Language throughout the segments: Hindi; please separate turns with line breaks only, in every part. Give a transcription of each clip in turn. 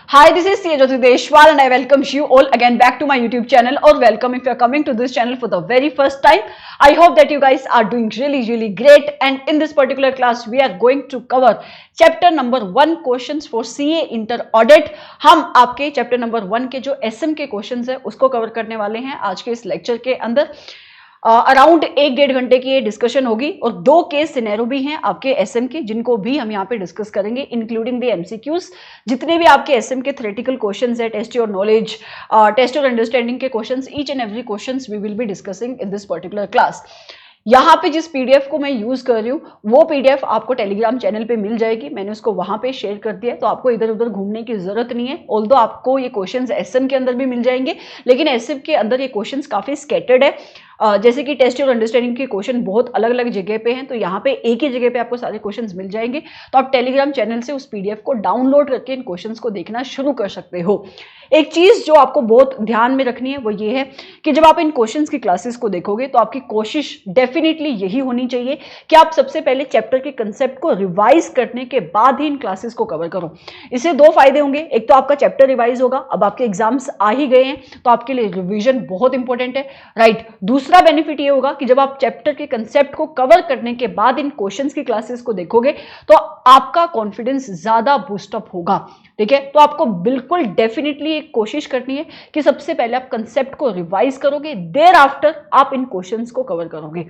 Hi, this is CA Jyoti Deshwal and I welcome you all again back to my YouTube channel or welcome if you are coming to this channel for the very first time. I hope that you guys are doing really great and in this particular class we are going to cover chapter number 1 questions for CA Inter Audit. हम आपके chapter number 1 के जो SM के questions है उसको cover करने वाले हैं आज के इस lecture के अंदर। अराउंड 1-1.5 घंटे की ये डिस्कशन होगी और 2 केस सिनेरियो भी हैं आपके एसएम के जिनको भी हम यहाँ पे डिस्कस करेंगे इंक्लूडिंग द एमसीक्यूज। जितने भी आपके एसएम के थ्योरेटिकल क्वेश्चंस है, test your knowledge, test your understanding के questions, each and every questions we will be discussing in this particular class. यहाँ पे जिस पीडीएफ को मैं यूज कर रही हूँ वो पीडीएफ आपको टेलीग्राम चैनल पे मिल जाएगी। मैंने उसको वहां पे शेयर कर दिया है तो आपको इधर उधर घूमने की जरूरत नहीं है। ऑल्दो आपको ये क्वेश्चंस एसएम के अंदर भी मिल जाएंगे लेकिन एसएम के अंदर ये क्वेश्चंस काफी स्कैटर्ड है। जैसे कि टेस्ट और अंडरस्टैंडिंग के क्वेश्चन बहुत अलग अलग जगह पे हैं तो यहाँ पे एक ही जगह पे आपको सारे क्वेश्चंस मिल जाएंगे। तो आप टेलीग्राम चैनल से उस पीडीएफ को डाउनलोड करके इन क्वेश्चंस को देखना शुरू कर सकते हो। एक चीज जो आपको बहुत ध्यान में रखनी है वो ये है कि जब आप इन क्वेश्चंस की क्लासेस को देखोगे तो आपकी कोशिश डेफिनेटली यही होनी चाहिए कि आप सबसे पहले चैप्टर के कंसेप्ट को रिवाइज करने के बाद ही इन क्लासेस को कवर करो। इससे 2 फायदे होंगे। एक तो आपका चैप्टर रिवाइज होगा, अब आपके एग्जाम्स आ ही गए हैं तो आपके लिए रिविजन बहुत इंपॉर्टेंट है, राइट। दूसरा बेनिफिट ये होगा कि जब आप चैप्टर के कंसेप्ट को कवर करने के बाद इन क्वेश्चंस की क्लासेस को देखोगे तो आपका कॉन्फिडेंस ज्यादा बूस्टअप होगा, ठीक है। तो आपको बिल्कुल डेफिनेटली एक कोशिश करनी है कि सबसे पहले आप कंसेप्ट को रिवाइज करोगे, देयर आफ्टर आप इन क्वेश्चंस को कवर करोगे।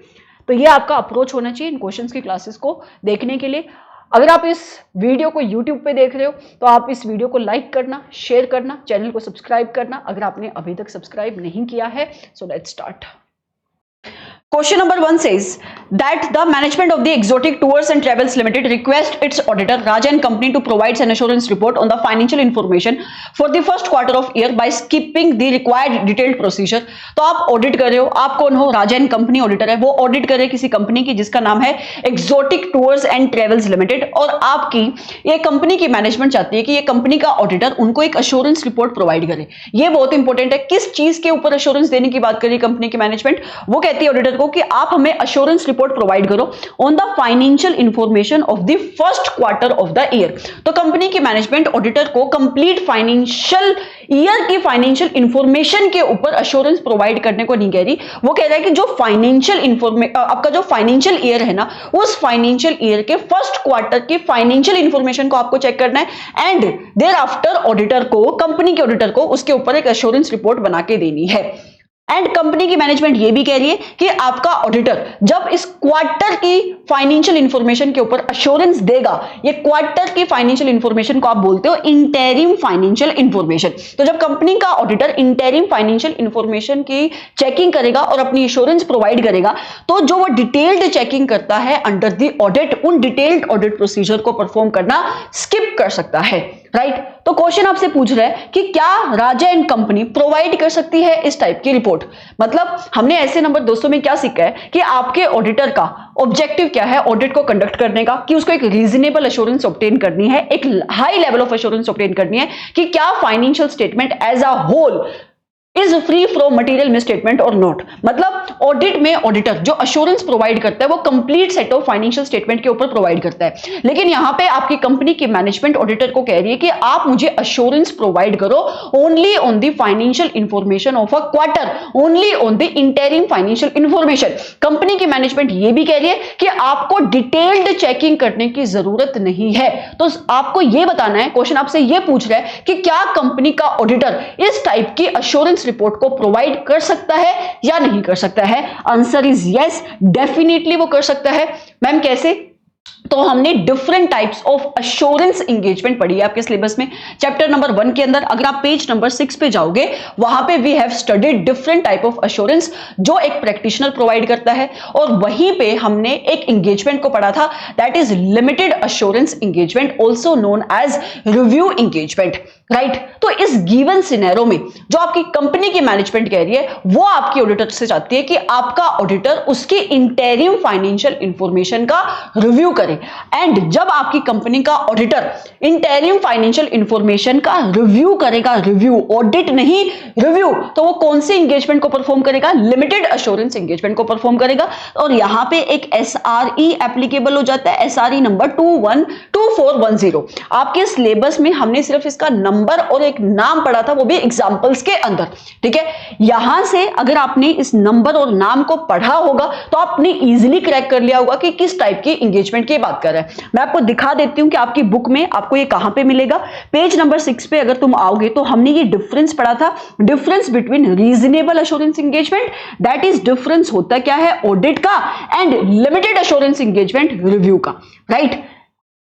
तो ये आपका अप्रोच होना चाहिए इन क्वेश्चंस की क्लासेस को देखने के लिए। अगर आप इस वीडियो को YouTube पे देख रहे हो तो आप इस वीडियो को लाइक करना, शेयर करना, चैनल को सब्सक्राइब करना अगर आपने अभी तक सब्सक्राइब नहीं किया है। So let's start. Question number 1 says that the management of the Exotic Tours and Travels Limited request its auditor Raja and Company to provide an assurance report on the financial information for the first quarter of year by skipping the required detailed procedure। तो आप ऑडिट कर रहे हो, आप कौन हो? राजा एंड कंपनी ऑडिटर है, वो ऑडिट कर रहे हैं किसी कंपनी की जिसका नाम है exotic tours and travels limited और आपकी ये कंपनी की मैनेजमेंट चाहती है कि ये कंपनी का ऑडिटर उनको एक अश्योरेंस रिपोर्ट प्रोवाइड करे। ये बहुत इंपॉर्टेंट है। किस चीज के ऊपर अश्योरेंस देने की बात करी कंपनी की मैनेजमेंट? वो कहती है ऑडिटर को कि आप हमें अश्योरेंस रिपोर्ट प्रोवाइड करो on the financial information of the first quarter of the year. तो कंपनी की मैनेजमेंट ऑडिटर को कंप्लीट फाइनेंशियल ईयर की फाइनेंशियल इंफॉर्मेशन के ऊपर अश्योरेंस प्रोवाइड करने को नहीं कह रही। वो कह रहा है कि जो फाइनेंशियल आपका जो फाइनेंशियल ईयर है ना, उस फाइनेंशियल ईयर के फर्स्ट क्वार्टर की फाइनेंशियल इंफॉर्मेशन को आपको चेक करना है एंड देयर आफ्टर ऑडिटर को, कंपनी के ऑडिटर को उसके ऊपर एक अश्योरेंस रिपोर्ट बना के देनी है। एंड कंपनी की मैनेजमेंट ये भी कह रही है कि आपका ऑडिटर जब इस क्वार्टर की फाइनेंशियल इंफॉर्मेशन के ऊपर अश्योरेंस देगा, ये क्वार्टर की फाइनेंशियल इंफॉर्मेशन को आप बोलते हो इंटरिम फाइनेंशियल इंफॉर्मेशन। तो जब कंपनी का ऑडिटर इंटरिम फाइनेंशियल इंफॉर्मेशन की चेकिंग करेगा और अपनी एश्योरेंस प्रोवाइड करेगा तो जो वो डिटेल्ड चेकिंग करता है अंडर द ऑडिट, उन डिटेल्ड ऑडिट प्रोसीजर को परफॉर्म करना स्किप कर सकता है, राइट। तो क्वेश्चन आपसे पूछ रहा है कि क्या राजा एंड कंपनी प्रोवाइड कर सकती है इस टाइप की रिपोर्ट? मतलब हमने ऐसे नंबर दोस्तों में क्या सीखा है कि आपके ऑडिटर का ऑब्जेक्टिव क्या है ऑडिट को कंडक्ट करने का, कि उसको एक रीजनेबल एश्योरेंस ऑब्टेन करनी है, एक high level of assurance obtain करनी है कि क्या financial statement as a whole is free from material misstatement और नॉट। मतलब ऑडिट में ऑडिटर जो अश्योरेंस प्रोवाइड करता है वो complete set of financial statement के ऊपर प्रोवाइड करता है, लेकिन यहां पे आपकी कंपनी की मैनेजमेंट ऑडिटर को कह रही है कि आप मुझे अश्योरेंस प्रोवाइड करो only on the financial information of a quarter, only on the interim financial information. Company की मैनेजमेंट ये भी कह रही है कि आपको डिटेल्ड चेकिंग करने की जरूरत नहीं है। तो आपको यह बताना है, क्वेश्चन आपसे यह पूछ रहा है कि क्या कंपनी का ऑडिटर इस टाइप की अश्योरेंस रिपोर्ट को प्रोवाइड कर सकता है या नहीं कर सकता है? आंसर इज यस, डेफिनेटली वो कर सकता है। मैम कैसे? तो हमने different types of assurance engagement पढ़ी है आपके सिलेबस में चैप्टर नंबर 1 के अंदर। अगर आप पेज नंबर 6 पे जाओगे वहां पे we have studied different type of assurance जो एक प्रैक्टिशनर प्रोवाइड करता है और वहीं पे हमने एक एंगेजमेंट को पढ़ा था that is limited assurance engagement also known as review engagement, right. तो इस गिवन सिनेरियो में जो आपकी कंपनी की मैनेजमेंट कह रही है वो आपकी ऑडिटर से चाहती है कि आपका ऑडिटर उसकी इंटरिम फाइनेंशियल इंफॉर्मेशन का रिव्यू करे। एंड जब आपकी कंपनी का ऑडिटर इंटरिम फाइनेंशियल इंफॉर्मेशन का रिव्यू करेगा, रिव्यू ऑडिट नहीं रिव्यू, तो वो कौन से एंगेजमेंट को परफॉर्म करेगा? लिमिटेड एश्योरेंस एंगेजमेंट को परफॉर्म करेगा। और यहां पे एक एसआरई एप्लीकेबल हो जाता है, एसआरई नंबर 212410। आपके सिलेबस में हमने सिर्फ इसका नंबर और एक नाम पढ़ा था, वो भी एग्जांपल्स के अंदर, ठीक है। यहां से अगर आपने इस नंबर और नाम को पढ़ा होगा तो आपने इजीली क्रैक कर लिया होगा कि किस टाइप की एंगेजमेंट की बात कर रहा है। मैं आपको दिखा देती हूं कि आपकी बुक में आपको ये कहां पे मिलेगा। पेज नंबर 6 पे अगर तुम आओगे तो हमने ये डिफरेंस पढ़ा था, difference between reasonable assurance engagement, that is difference होता क्या है ऑडिट का, and limited assurance engagement review का, राइट।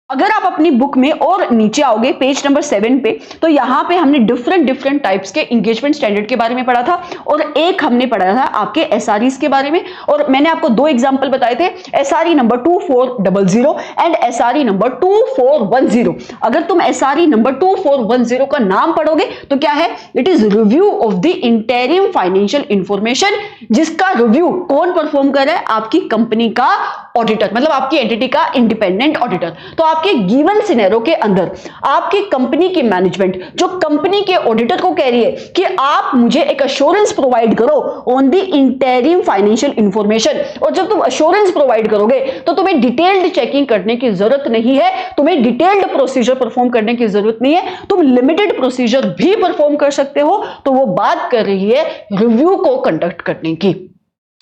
अगर आप अपनी बुक में और नीचे आओगे पेज नंबर 7 पे, तो यहां पे हमने डिफरेंट टाइप्स के एंगेजमेंट स्टैंडर्ड के बारे में पढ़ा था, और एक हमने पढ़ा था आपके एसआरईज के बारे में, और मैंने आपको दो एग्जांपल बताए थे, SRE number 2400 and SRE number 2410। अगर तुम एसआरई नंबर 2410 का नाम पढ़ोगे तो क्या है? It is review of the interim financial information, जिसका रिव्यू कौन परफॉर्म कर रहा है? आपकी कंपनी का ऑडिटर, मतलब आपकी एंटिटी का इंडिपेंडेंट ऑडिटर। तो आपके गिवन सिनेरियो के अंदर आपकी कंपनी की मैनेजमेंट जो कंपनी के ऑडिटर को कह रही है कि आप मुझे एक अश्योरेंस प्रोवाइड करो on the interim financial information, और जब तुम अश्योरेंस प्रोवाइड करोगे तो तुम्हें डिटेल्ड चेकिंग करने की जरूरत नहीं है, तुम्हें डिटेल्ड प्रोसीजर परफॉर्म करने की जरूरत नहीं है, तुम लिमिटेड प्रोसीजर भी परफॉर्म कर सकते हो। तो वो बात कर रही है रिव्यू को कंडक्ट करने की,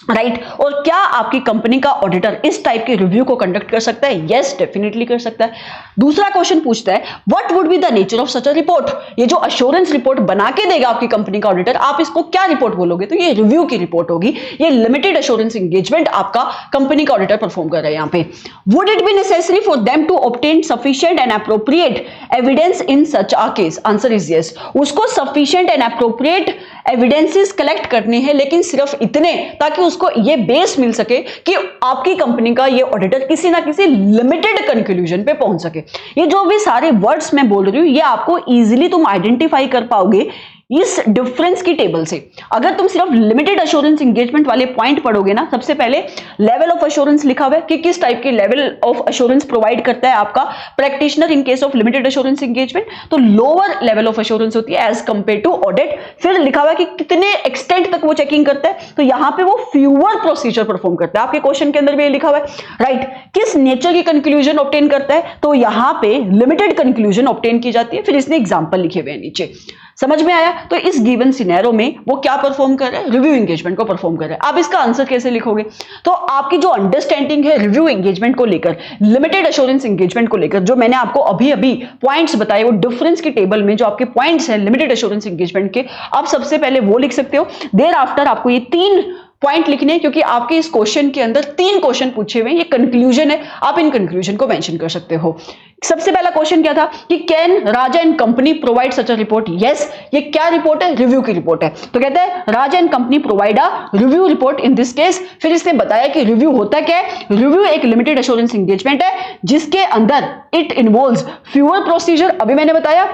राइट। और क्या आपकी कंपनी का ऑडिटर इस टाइप के रिव्यू को कंडक्ट कर सकता है? यस, डेफिनेटली कर सकता है। दूसरा क्वेश्चन पूछता है what would be the nature of such a report. ये जो अश्योरेंस रिपोर्ट बना के देगा आपकी कंपनी का ऑडिटर, आप इसको क्या रिपोर्ट बोलोगे? तो ये रिव्यू की रिपोर्ट होगी। ये लिमिटेड एश्योरेंस एंगेजमेंट आपका कंपनी का ऑडिटर परफॉर्म कर रहा है यहाँ पे। Would it be necessary for them to obtain sufficient and appropriate evidence in such a case? Answer is yes. उसको sufficient and appropriate evidences collect करने हैं, लेकिन सिर्फ इतने ताकि उसको ये बेस मिल सके कि आपकी कंपनी का ये ऑडिटर किसी ना किसी लिमिटेड कंक्लूजन पे पहुंच सके। ये जो भी सारे वर्ड्स मैं बोल रही हूं ये आपको इजीली तुम आइडेंटिफाई कर पाओगे इस डिफरेंस की टेबल से। अगर तुम सिर्फ लिमिटेड एश्योरेंस एंगेजमेंट वाले पॉइंट पढ़ोगे ना, सबसे पहले लेवल ऑफ एश्योरेंस लिखा हुआ है कि किस टाइप की लेवल ऑफ एश्योरेंस प्रोवाइड करता है आपका practitioner in case of limited assurance engagement, तो लोअर लेवल ऑफ एश्योरेंस होती है एज कंपेयर टू ऑडिट। फिर लिखा हुआ है कि कितने एक्सटेंट तक वो चेकिंग करता है, तो यहां पे वो फ्यूअर प्रोसीजर परफॉर्म करता है। आपके क्वेश्चन के अंदर भी लिखा हुआ है, राइट। किस नेचर की कंक्लूजन ऑब्टेन करता है? तो यहां पे लिमिटेड कंक्लूजन ऑब्टेन की जाती है। फिर इसने एग्जांपल लिखे हुए हैं नीचे, समझ में आया? तो इस गिवन सिनेरियो में वो क्या परफॉर्म कर रहा है? रिव्यू एंगेजमेंट को परफॉर्म कर रहा है। आप इसका आंसर कैसे लिखोगे? तो आपकी जो अंडरस्टैंडिंग है रिव्यू एंगेजमेंट को लेकर, लिमिटेड एश्योरेंस एंगेजमेंट को लेकर, जो मैंने आपको अभी अभी पॉइंट्स बताए, वो डिफरेंस की टेबल में जो आपके पॉइंट्स हैं लिमिटेड एश्योरेंस एंगेजमेंट के, आप सबसे पहले वो लिख सकते हो। देयर आफ्टर आपको ये 3 पॉइंट लिखने हैं, क्योंकि आपके इस क्वेश्चन के अंदर 3 क्वेश्चन पूछे हुए हैं, ये कंक्लूजन है, आप इन कंक्लूजन को मेंशन कर सकते हो। सबसे पहला क्वेश्चन क्या था कि can Raja and company provide such a report? Yes. ये क्या रिपोर्ट है? रिव्यू की रिपोर्ट है। तो कहते हैं Raja and company provide a review report in this case. फिर इसने बताया कि रिव्यू होता क्या है? रिव्यू एक लिमिटेड एश्योरेंस एंगेजमेंट है जिसके अंदर इट इन्वॉल्व्स फ्यूअर प्रोसीजर, अभी मैंने बताया,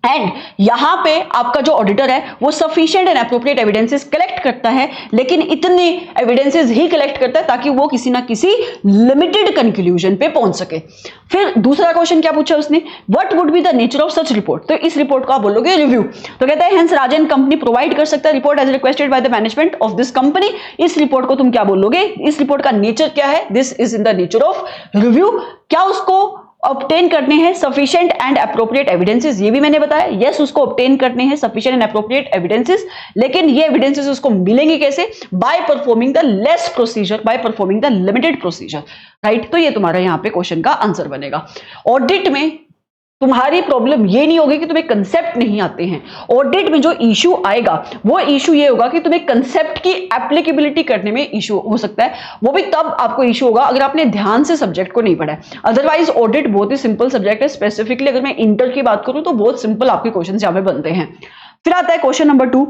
एंड यहां पे आपका जो ऑडिटर है वो sufficient and appropriate evidences collect करता है, लेकिन इतने एविडेंसेस ही कलेक्ट करता है ताकि वो किसी ना किसी लिमिटेड कंक्लूजन पे पहुंच सके। फिर दूसरा क्वेश्चन क्या पूछा उसने? What would be the nature of such report? तो इस रिपोर्ट को आप बोलोगे रिव्यू। तो कहता है हेंस राजन कंपनी प्रोवाइड कर सकता है report as requested by the management of this company. इस रिपोर्ट को तुम क्या बोलोगे? इस रिपोर्ट का नेचर क्या है? This is in the nature of review. क्या उसको ऑब्टेन करने हैं सफिशिएंट एंड एप्रोप्रिएट एविडेंसेस? ये भी मैंने बताया, यस, उसको ऑब्टेन करने हैं सफिशिएंट एंड एप्रोप्रिएट एविडेंसेस, लेकिन ये एविडेंसेस उसको मिलेंगे कैसे? By performing the less procedure, by performing the limited procedure, right. तो ये तुम्हारा यहां पे क्वेश्चन का आंसर बनेगा। ऑडिट में तुम्हारी प्रॉब्लम ये नहीं होगी कि तुम्हें कंसेप्ट नहीं आते हैं। ऑडिट में जो इशू आएगा वो इशू ये होगा कि तुम्हें कंसेप्ट की एप्लीकेबिलिटी करने में इशू हो सकता है। वो भी तब आपको इशू होगा अगर आपने ध्यान से सब्जेक्ट को नहीं पढ़ा है। अदरवाइज ऑडिट बहुत ही सिंपल सब्जेक्ट है। स्पेसिफिकली अगर मैं इंटर की बात करूं तो बहुत सिंपल आपके क्वेश्चन यहां पे बनते हैं। फिर आता है question number 2।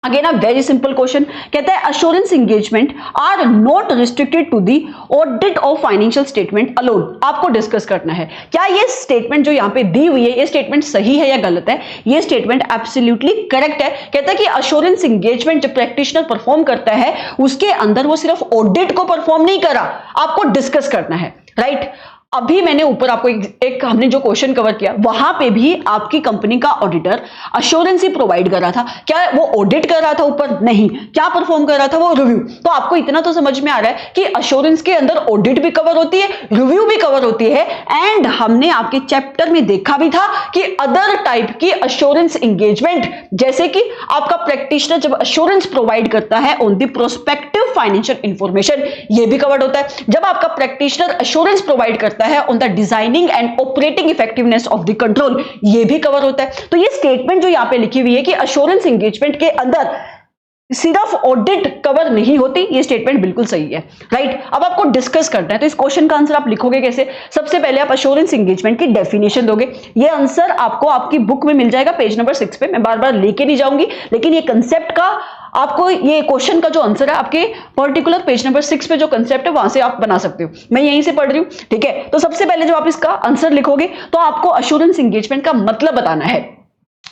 Again a very simple question, कहता है assurance engagement are not restricted to the audit of financial statement alone. आपको डिस्कस करना है क्या ये स्टेटमेंट जो यहां पे दी हुई है ये स्टेटमेंट सही है या गलत है। ये स्टेटमेंट एब्सोल्युटली करेक्ट है। कहता है कि अश्योरेंस एंगेजमेंट जब प्रैक्टिशनर परफॉर्म करता है उसके अंदर वो सिर्फ ऑडिट को परफॉर्म नहीं करा, आपको डिस्कस करना है, राइट। अभी मैंने ऊपर आपको एक हमने जो क्वेश्चन कवर किया वहां पे भी आपकी कंपनी का ऑडिटर अश्योरेंस ही प्रोवाइड कर रहा था। क्या वो ऑडिट कर रहा था ऊपर? नहीं। क्या परफॉर्म कर रहा था? वो रिव्यू। तो आपको इतना तो समझ में आ रहा है कि अश्योरेंस के अंदर ऑडिट भी कवर होती है, रिव्यू भी कवर होती है। एंड हमने आपके चैप्टर में देखा भी था कि अदर टाइप की अश्योरेंस एंगेजमेंट, जैसे कि आपका प्रैक्टिशनर जब अश्योरेंस प्रोवाइड करता है on the prospective financial information, ये भी कवर्ड होता है। जब आपका प्रैक्टिशनर अश्योरेंस प्रोवाइड करता है on the designing and operating effectiveness of the control, ये भी कवर होता है। तो ये स्टेटमेंट जो यहां पे लिखी हुई है कि अश्योरेंस एंगेजमेंट के अंदर सिर्फ ऑडिट कवर नहीं होती, ये स्टेटमेंट बिल्कुल सही है, राइट। अब आपको डिस्कस करना है, तो इस क्वेश्चन का आंसर आप लिखोगे कैसे? सबसे पहले आप अश्योरेंस एंगेजमेंट की डेफिनेशन दोगे। ये आंसर आपको आपकी बुक में मिल जाएगा पेज नंबर 6 पे। मैं बार बार लेके नहीं जाऊंगी, लेकिन ये कंसेप्ट का आपको, ये क्वेश्चन का जो आंसर है आपके पर्टिकुलर पेज नंबर 6 पे जो कंसेप्ट है वहां से आप बना सकते हो। मैं यहीं से पढ़ रही हूं, ठीक है। तो सबसे पहले जब आप इसका आंसर लिखोगे तो आपको अश्योरेंस एंगेजमेंट का मतलब बताना है,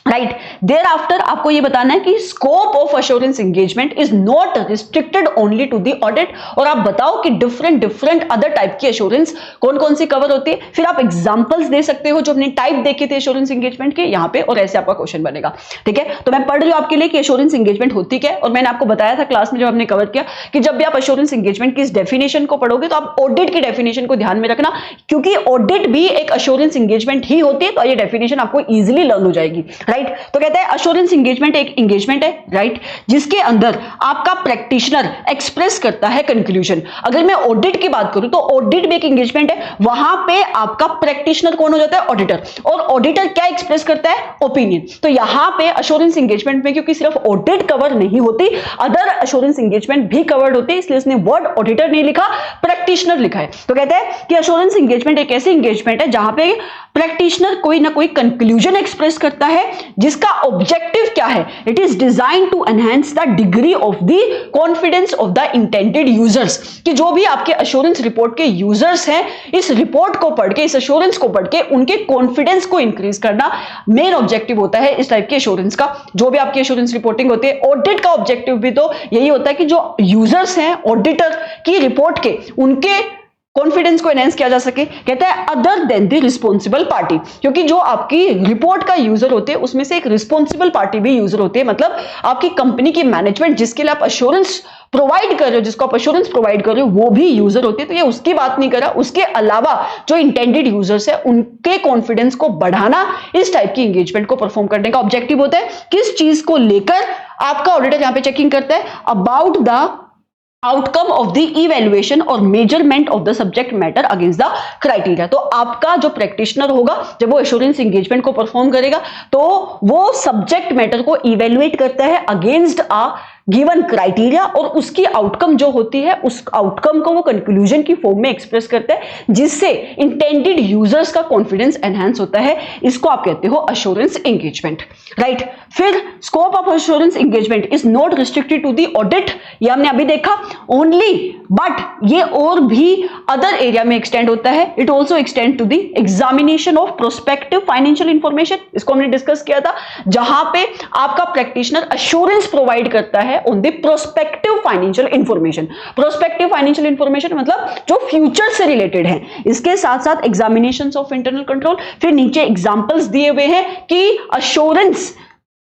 राइट। देयर आफ्टर आपको यह बताना है कि scope of assurance engagement is not restricted only to the audit, और आप बताओ कि डिफरेंट अदर टाइप की अश्योरेंस कौन कौन सी कवर होती है। फिर आप एग्जांपल्स दे सकते हो जो हमने टाइप देखे थे अश्योरेंस एंगेजमेंट के यहां पे, और ऐसे आपका क्वेश्चन बनेगा, ठीक है। तो मैं पढ़ रही हूं आपके लिए कि अश्योरेंस एंगेजमेंट होती क्या है, और मैंने आपको बताया था क्लास में जब हमने कवर किया कि जब भी आप अश्योरेंस एंगेजमेंट की इस डेफिनेशन को पढ़ोगे तो आप ऑडिट की डेफिनेशन को ध्यान में रखना, क्योंकि ऑडिट भी एक अश्योरेंस एंगेजमेंट ही होती है। तो ये डेफिनेशन आपको इजीली लर्न हो जाएगी, राइट। तो कहते हैं अश्योरेंस एंगेजमेंट एक एंगेजमेंट है, राइट, जिसके अंदर आपका प्रैक्टिशनर एक्सप्रेस करता है कंक्लूजन। अगर मैं ऑडिट की बात करूं तो ऑडिट भी एक एंगेजमेंट है, वहां पे आपका प्रैक्टिशनर कौन हो जाता है? ऑडिटर। और ऑडिटर क्या एक्सप्रेस करता है? ओपिनियन। तो यहां पे अश्योरेंस एंगेजमेंट में क्योंकि सिर्फ ऑडिट कवर नहीं होती, अदर अश्योरेंस एंगेजमेंट भी कवर्ड होती है, इसलिए इसने वर्ड ऑडिटर नहीं लिखा, प्रैक्टिशनर लिखा है। तो कहते हैं कि अश्योरेंस एंगेजमेंट एक ऐसी एंगेजमेंट है जहां पे प्रैक्टिशनर कोई ना कोई कंक्लूजन एक्सप्रेस करता है, जिसका ऑब्जेक्टिव क्या है? It is design to enhance the degree of the confidence of the intended users, कि जो भी आपके अश्योरेंस रिपोर्ट के यूजर्स हैं, इस रिपोर्ट को पढ़ के, इस अश्योरेंस को पढ़ के उनके कॉन्फिडेंस को इंक्रीज करना मेन ऑब्जेक्टिव होता है इस टाइप की अश्योरेंस का। जो भी आपकी अश्योरेंस रिपोर्टिंग होती है, ऑडिट का ऑब्जेक्टिव भी तो यही होता है कि जो यूजर्स हैं ऑडिटर की रिपोर्ट के, उनके कॉन्फिडेंस को एनहांस किया जा सके। कहता है other than the responsible party, क्योंकि जो आपकी रिपोर्ट का यूजर होते हैं उसमें से एक रिस्पॉन्सिबल पार्टी भी यूजर होते हैं, मतलब आपकी कंपनी की मैनेजमेंट जिसके लिए आप अश्योरेंस प्रोवाइड कर रहे हो, जिसको आप अश्योरेंस प्रोवाइड कर रहे हो, वो भी यूजर होते हैं। तो ये उसकी बात नहीं कर रहा, उसके अलावा जो इंटेंडेड यूजर्स है उनके कॉन्फिडेंस को बढ़ाना इस टाइप की एंगेजमेंट को परफॉर्म करने का ऑब्जेक्टिव होता है। किस चीज को लेकर आपका ऑडिटर यहां पे चेकिंग करता है? About the outcome of the evaluation और measurement of the subject matter against the criteria. तो आपका जो प्रैक्टिशनर होगा जब वो एश्योरेंस एंगेजमेंट को परफॉर्म करेगा तो वो सब्जेक्ट मैटर को इवेल्युएट करता है अगेंस्ट अ गिवन क्राइटेरिया, और उसकी आउटकम जो होती है उस आउटकम को वो कंक्लूजन की फॉर्म में एक्सप्रेस करता है, जिससे इंटेंडेड यूजर्स का कॉन्फिडेंस एनहांस होता है। इसको आप कहते हो अश्योरेंस एंगेजमेंट, राइट। फिर scope of assurance engagement is not restricted to the audit, ये हमने अभी देखा ओनली, बट ये और भी अदर एरिया में एक्सटेंड होता है। It also extend to the examination of prospective financial information, इसको हमने डिस्कस किया था, जहां पे आपका प्रैक्टिशनर अश्योरेंस प्रोवाइड करता है on the prospective financial information. Prospective financial information मतलब जो फ्यूचर से रिलेटेड है, इसके साथ साथ एग्जामिनेशंस ऑफ इंटरनल कंट्रोल। फिर नीचे एग्जांपल्स दिए हुए हैं कि अश्योरेंस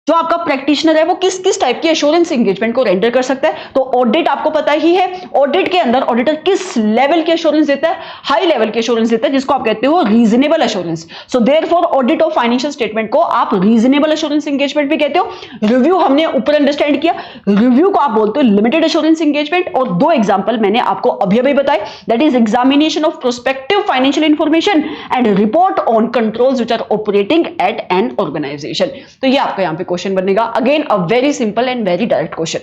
जो आपका प्रैक्टिशनर है वो किस किस टाइप की एश्योरेंस एंगेजमेंट को रेंडर कर सकता है। तो ऑडिट आपको पता ही है, ऑडिट के अंदर ऑडिटर किस लेवल की एश्योरेंस देता है? हाई लेवल की एश्योरेंस देता है, जिसको आप कहते हो reasonable assurance. So therefore audit of financial statement को आप रीजनेबल एश्योरेंस एंगेजमेंट भी कहते हो। रिव्यू हमने ऊपर अंडरस्टैंड किया, रिव्यू को आप बोलते हो लिमिटेड एश्योरेंस एंगेजमेंट। और दो एग्जांपल मैंने आपको अभी अभी बताए, that is examination of prospective financial information and report on controls which are operating at an organization. तो ये आपका यहां पे क्वेश्चन बनेगा, again a very simple and very direct question.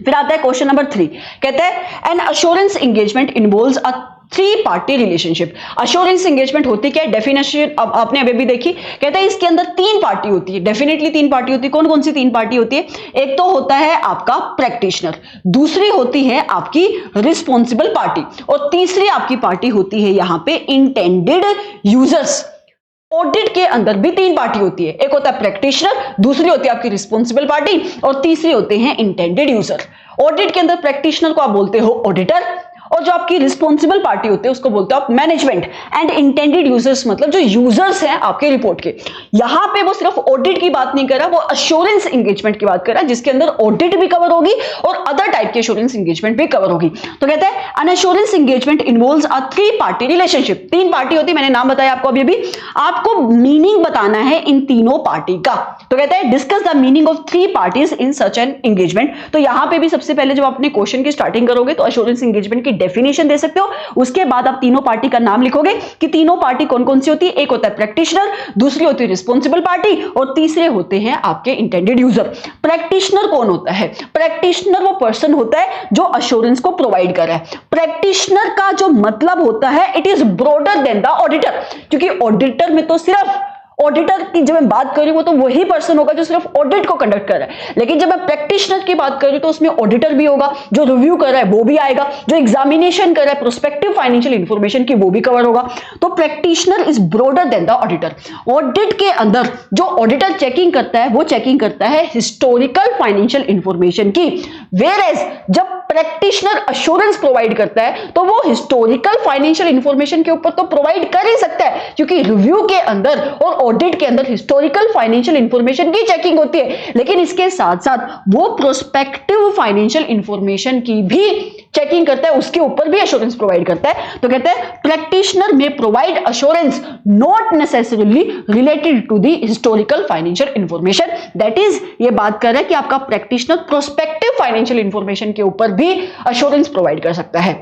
फिर आता है क्वेश्चन नंबर 3, कहता है an assurance engagement involves a 3 party relationship. Assurance engagement होती क्या है? डेफिनेशन अब आपने अभी भी देखी, कहता है इसके अंदर 3 पार्टी होती है, डेफिनेटली 3 पार्टी होती है। कौन कौन सी 3 पार्टी होती है? एक तो होता है आपका प्रैक्टिशनर, दूसरी होती है आपकी रिस्पॉन्सिबल पार्टी, और तीसरी आपकी पार्टी होती है यहां पे इंटेंडेड यूजर्स। ऑडिट के अंदर भी 3 पार्टी होती है, एक होता है प्रैक्टिशनर, दूसरी होती है आपकी रिस्पॉन्सिबल पार्टी, और तीसरी होते हैं इंटेंडेड यूजर। ऑडिट के अंदर प्रैक्टिशनर को आप बोलते हो ऑडिटर, और जो आपकी रिस्पॉन्सिबल पार्टी होती है उसको बोलते हो आप मैनेजमेंट। एंड इंटेंडेड यूजर्स मतलब जो यूजर्स हैं आपके रिपोर्ट के। यहां पे वो सिर्फ ऑडिट की बात नहीं कर रहा, वो अश्योरेंस एंगेजमेंट की बात कर रहा है, जिसके अंदर ऑडिट भी कवर होगी और अदर टाइप की अश्योरेंस एंगेजमेंट भी कवर होगी। तो कहते हैं an assurance engagement involves a three party relationship. तीन पार्टी होती है, मैंने नाम बताया आपको अभी। आपको मीनिंग बताना है इन तीनों पार्टी का। तो कहते हैं discuss the meaning of three parties in such an engagement. तो यहां पे भी सबसे पहले जब अपने क्वेश्चन की स्टार्टिंग करोगे तो अश्योरेंस एंगेजमेंट की डेफिनेशन दे सकते हो, उसके बाद आप तीनों पार्टी का नाम लिखोगे कि तीनों पार्टी कौन कौन सी होती है। एक होता है प्रैक्टिशनर, दूसरी होती है रिस्पॉन्सिबल पार्टी और तीसरे होते हैं आपके इंटेंडेड यूजर। प्रैक्टिशनर कौन होता है? प्रैक्टिशनर वो पर्सन होता है जो अश्योरेंस को प्रोवाइड कर रहा है। प्रैक्टिशनर का जो मतलब होता है it is broader then the auditor, क्योंकि ऑडिटर में तो सिर्फ ऑडिटर की जब मैं बात कर रही हूं तो वही पर्सन होगा जो सिर्फ ऑडिट को कंडक्ट कर रहा है, लेकिन जब मैं प्रैक्टिशनर की बात कर रही हूं तो उसमें ऑडिटर भी होगा, जो रिव्यू कर रहा है वो भी आएगा, जो एग्जामिनेशन कर रहा है प्रोस्पेक्टिव फाइनेंशियल इंफॉर्मेशन की वो भी कवर होगा। तो practitioner is broader then the auditor. Audit के अंदर जो ऑडिटर चेकिंग करता है वो चेकिंग करता है हिस्टोरिकल फाइनेंशियल इंफॉर्मेशन की, वेयरएज जब प्रैक्टिशनर अश्योरेंस प्रोवाइड करता है तो वो हिस्टोरिकल फाइनेंशियल इंफॉर्मेशन के ऊपर तो प्रोवाइड कर ही सकता है, क्योंकि रिव्यू के अंदर और ऑडिट के अंदर हिस्टोरिकल फाइनेंशियल इंफॉर्मेशन की चेकिंग होती है, लेकिन इसके साथ साथ वो प्रोस्पेक्टिव फाइनेंशियल इंफॉर्मेशन की भी चेकिंग करता है, उसके ऊपर भी अश्योरेंस प्रोवाइड करता है। तो कहते हैं प्रैक्टिशनर में provide assurance not necessarily related to the historical financial information. That is ये बात कर रहा है कि आपका प्रैक्टिशनर प्रोस्पेक्टिव फाइनेंशियल इंफॉर्मेशन के ऊपर भी अश्योरेंस प्रोवाइड कर सकता है।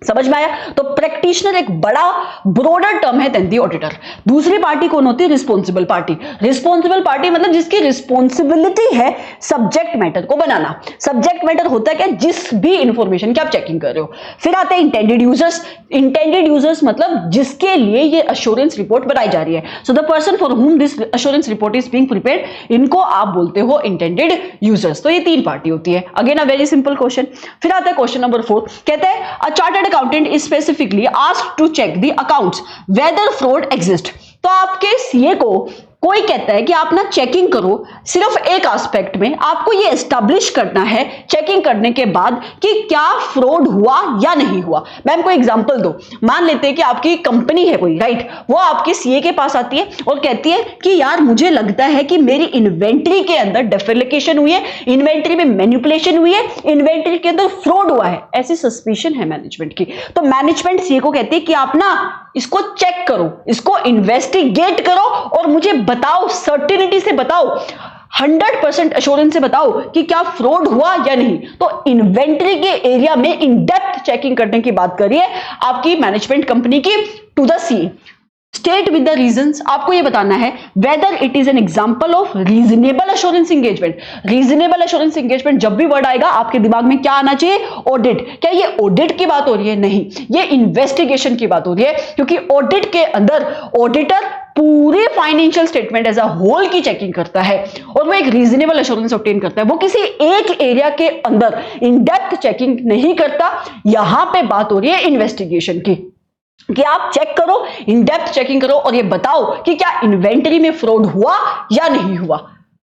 समझ में आया? तो प्रैक्टिशनर एक बड़ा ब्रॉडर टर्म है देन दी ऑडिटर। दूसरी पार्टी कौन होती है? Responsible party. रिस्पॉन्सिबल पार्टी मतलब जिसकी रिस्पॉन्सिबिलिटी है सब्जेक्ट मैटर को बनाना। सब्जेक्ट मैटर होता है क्या? जिस भी इंफॉर्मेशन की आप चेकिंग कर रहे हो। फिर आते हैं इंटेंडेड यूजर्स। इंटेंडेड यूजर्स मतलब जिसके लिए ये अश्योरेंस रिपोर्ट बनाई जा रही है। सो द पर्सन फॉर हुम this assurance report is being prepared, इनको आप बोलते हो इंटेंडेड यूजर्स। तो ये तीन पार्टी होती है। Again a very simple question. फिर आता है क्वेश्चन नंबर 4, कहते हैं a chartered accountant is specifically asked to check the accounts whether fraud exist. तो आपके सीए को कोई कहता है कि आप ना चेकिंग करो सिर्फ एक एस्पेक्ट में, आपको ये एस्टैब्लिश करना है चेकिंग करने के बाद कि क्या फ्रॉड हुआ या नहीं हुआ। मैं आपको एग्जांपल दो, मान लेते हैं कि आपकी कंपनी है कोई, राइट, वो आपके सीए के पास आती है और कहती है कि यार मुझे लगता है कि मेरी इन्वेंट्री के अंदर डेफिलिकेशन हुई है, इन्वेंट्री में मैनिपुलेशन हुई है, इन्वेंट्री के अंदर फ्रॉड हुआ है, ऐसी सस्पिशन है मैनेजमेंट की। तो मैनेजमेंट सीए को कहती है कि आप ना इसको चेक करो, इसको इन्वेस्टिगेट करो और मुझे बताओ, सर्टिनिटी से बताओ, 100% एश्योरेंस से बताओ कि क्या फ्रॉड हुआ या नहीं। तो इन्वेंट्री के एरिया में इन डेप्थ चेकिंग करने की बात करिए आपकी मैनेजमेंट कंपनी की to the C. State with the reasons, आपको ये बताना है whether it is an example of reasonable assurance engagement. Reasonable assurance engagement जब भी वर्ड आएगा आपके दिमाग में क्या आना चाहिए? ऑडिट। क्या ये ऑडिट की बात हो रही है? नहीं, ये इन्वेस्टिगेशन की बात हो रही है, क्योंकि ऑडिट के अंदर ऑडिटर पूरे financial statement as a whole की चेकिंग करता है और वो एक रीजनेबल एश्योरेंस ऑब्टेन करता है, वो किसी एक एरिया के अंदर इन डेप्थ चेकिंग नहीं करता। यहां पे बात हो रही है इन्वेस्टिगेशन की कि आप चेक करो, इन डेप्थ चेकिंग करो और ये बताओ कि क्या इन्वेंटरी में फ्रॉड हुआ या नहीं हुआ।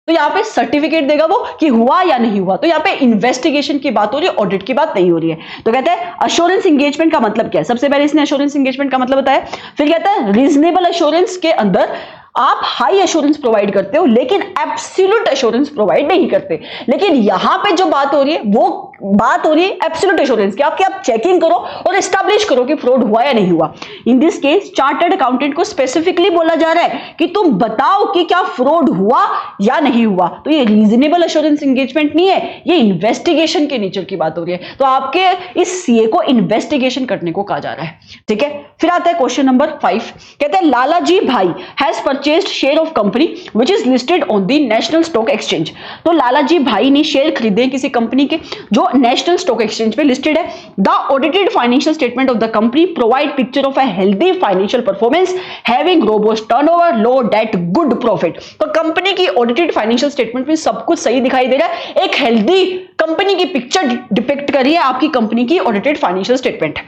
तो यहां पे सर्टिफिकेट देगा वो कि हुआ या नहीं हुआ। तो यहां पे इन्वेस्टिगेशन की बात हो रही है, ऑडिट की बात नहीं हो रही है। तो कहते हैं अश्योरेंस एंगेजमेंट का मतलब क्या है? सबसे पहले इसने अश्योरेंस एंगेजमेंट का मतलब बताया। फिर कहता है रीजनेबल एश्योरेंस के अंदर आप हाई एश्योरेंस प्रोवाइड करते हो लेकिन एब्सोल्यूट एश्योरेंस प्रोवाइड नहीं करते। लेकिन यहां पे जो बात हो रही है वो बात हो रही है एब्सोल्यूट एश्योरेंस की, आप चेकिंग करो और एस्टैब्लिश करो कि फ्रॉड हुआ या नहीं हुआ। इन दिस केस चार्टर्ड अकाउंटेंट को स्पेसिफिकली बोला जा रहा है कि तुम बताओ कि क्या फ्रॉड हुआ या नहीं हुआ। तो ये रीजनेबल एश्योरेंस एंगेजमेंट नहीं है, ये इन्वेस्टिगेशन के नेचर की बात हो रही है। तो आपके इस सीए को इन्वेस्टिगेशन करने को कहा जा रहा है, ठीक है। फिर आता है क्वेश्चन नंबर 5, कहते हैं लालाजी भाई has purchased share of company which is listed on the national Stock exchange. तो लालाजी भाई ने शेयर खरीदे किसी कंपनी के जो नेशनल स्टॉक एक्सचेंज पे लिस्टेड है। The audited financial statement of the company provide picture of a healthy financial performance having robust turnover, low debt, good profit. तो कंपनी की ऑडिटेड फाइनेंशियल स्टेटमेंट में सब कुछ सही दिखाई दे रहा है, एक हेल्दी कंपनी की पिक्चर डिपिक्ट करी है आपकी कंपनी की audited financial statement.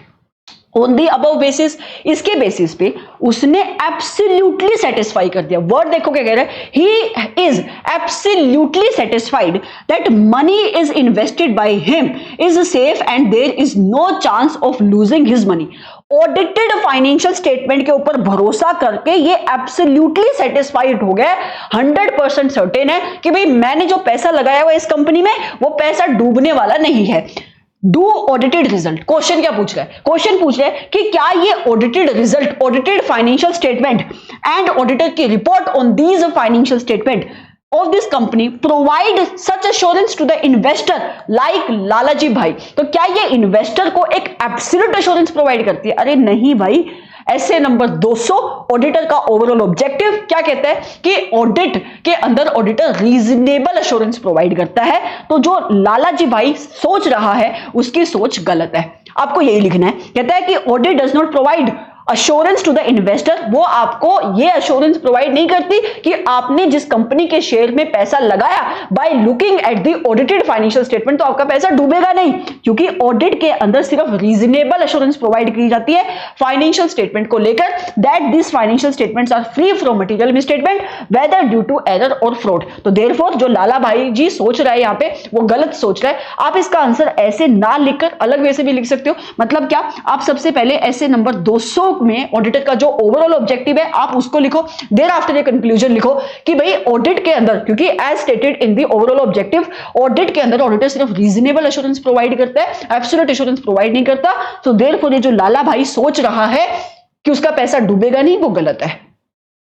On the above basis, इसके बेसिस पे उसने एब्सोल्युटली सेटिस्फाई कर दिया। वर्ड देखो क्या कह रहा है, he is absolutely satisfied that money is invested by him is safe and there is no chance of losing his money. Audited financial statement के ऊपर भरोसा करके ये एब्सोल्युटली सेटिस्फाइड हो गया, 100% सर्टेन है कि भाई मैंने जो पैसा लगाया हुआ इस कंपनी में वो पैसा डूबने वाला नहीं है। डू ऑडिटेड रिजल्ट, क्वेश्चन क्या पूछ रहा है, क्वेश्चन पूछ रहा है कि क्या ये audited result, audited financial statement and auditor की report on these financial statement of this company provide such assurance to the investor like Lalaji भाई। तो क्या ये इन्वेस्टर को एक एब्सोल्यूट एश्योरेंस प्रोवाइड करती है? अरे नहीं भाई। ऐसे नंबर 200 ऑडिटर का ओवरऑल ऑब्जेक्टिव क्या कहता है कि ऑडिट के अंदर ऑडिटर रीजनेबल एश्योरेंस प्रोवाइड करता है। तो जो लालाजी भाई सोच रहा है उसकी सोच गलत है, आपको यही लिखना है। कहता है कि audit does not provide assurance to the investor, वो आपको ये अश्योरेंस प्रोवाइड नहीं करती कि आपने जिस कंपनी के शेयर में पैसा लगाया by looking at the audited financial statement तो आपका पैसा डूबेगा नहीं, क्योंकि ऑडिट के अंदर सिर्फ रीजनेबल अश्योरेंस प्रोवाइड की जाती है फाइनेंशियल स्टेटमेंट को लेकर, that this financial statements are free from material misstatement whether due to error or fraud. तो देयरफॉर जो लाला भाई जी सोच रहा है यहाँ पे वो गलत सोच रहा है। आप इसका आंसर ऐसे ना लिखकर अलग वे से भी लिख सकते हो। मतलब क्या, आप सबसे पहले ऐसे नंबर 200 में ऑडिटर का जो ओवरऑल ऑब्जेक्टिव है आप उसको लिखो, देयर आफ्टर ये कंक्लूजन लिखो कि भाई ऑडिट के अंदर, क्योंकि as stated in the overall objective audit के अंदर ऑडिटर सिर्फ रीजनेबल एश्योरेंस प्रोवाइड करता है, एब्सोल्यूट एश्योरेंस प्रोवाइड नहीं करता। तो देयरफॉर ये जो लाला भाई सोच रहा है कि उसका पैसा डूबेगा नहीं, वो गलत है,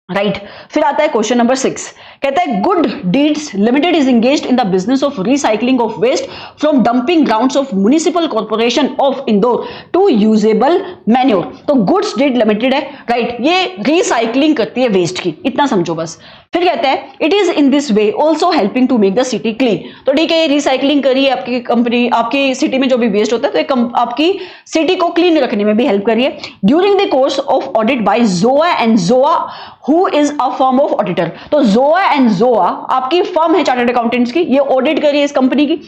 राइट। फिर आता है क्वेश्चन नंबर 6, कहता है good deeds limited is engaged in the business of recycling of waste from dumping grounds of municipal corporation of Indore to usable manure. तो गुड्स डीड लिमिटेड है, राइट, ये रिसाइकलिंग करती है वेस्ट की, इतना समझो बस। फिर कहता है it is in this way also helping to make the city clean. तो ठीक है, रिसाइकलिंग करिए आपकी कंपनी, आपकी सिटी में जो भी वेस्ट होता है तो आपकी सिटी को क्लीन रखने में भी हेल्प करिए। During the course of audit by Joa and Joa who is a firm of auditor. तो जोआ एंड जोआ आपकी फर्म है चार्टर्ड अकाउंटेंट्स की, ये ऑडिट करी है इस कंपनी की,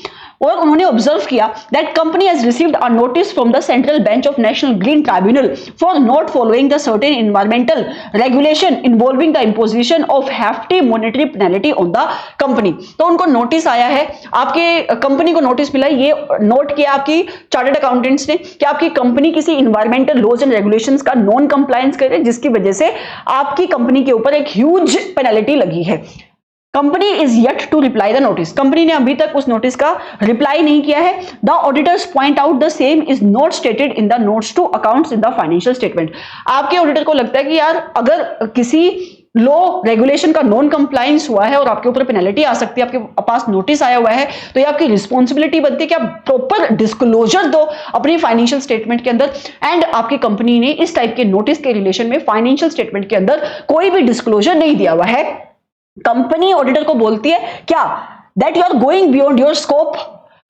और उन्होंने ऑब्जर्व किया that company has received a notice from the central bench of national green tribunal for not following the certain environmental regulation involving the imposition of hefty monetary penalty on the company. तो उनको नोटिस आया है, आपके कंपनी को नोटिस मिला, ये नोट किया आपकी चार्टर्ड अकाउंटेंट्स ने कि आपकी कंपनी किसी इन्वायरमेंटल लॉज एंड रेगुलेशंस का नॉन कंप्लायंस करे, जिसकी वजह से आपकी कंपनी के ऊपर एक ह्यूज पेनल्टी लगी है। Company is yet to reply the notice, company ने अभी तक उस नोटिस का रिप्लाई नहीं किया है। The auditors point out the same is not stated in the notes to accounts in the financial statement. आपके ऑडिटर को लगता है कि यार अगर किसी लॉ रेगुलेशन का नॉन कंप्लायंस हुआ है और आपके ऊपर पेनल्टी आ सकती है, आपके पास नोटिस आया हुआ है, तो ये आपकी रिस्पॉन्सिबिलिटी बनती है कि आप प्रॉपर डिस्क्लोजर दो अपनी फाइनेंशियल स्टेटमेंट के अंदर। एंड आपकी कंपनी ने इस टाइप के नोटिस के रिलेशन में फाइनेंशियल स्टेटमेंट के अंदर कोई भी डिस्क्लोजर नहीं दिया हुआ है। कंपनी ऑडिटर को बोलती है क्या, that you are going beyond your scope.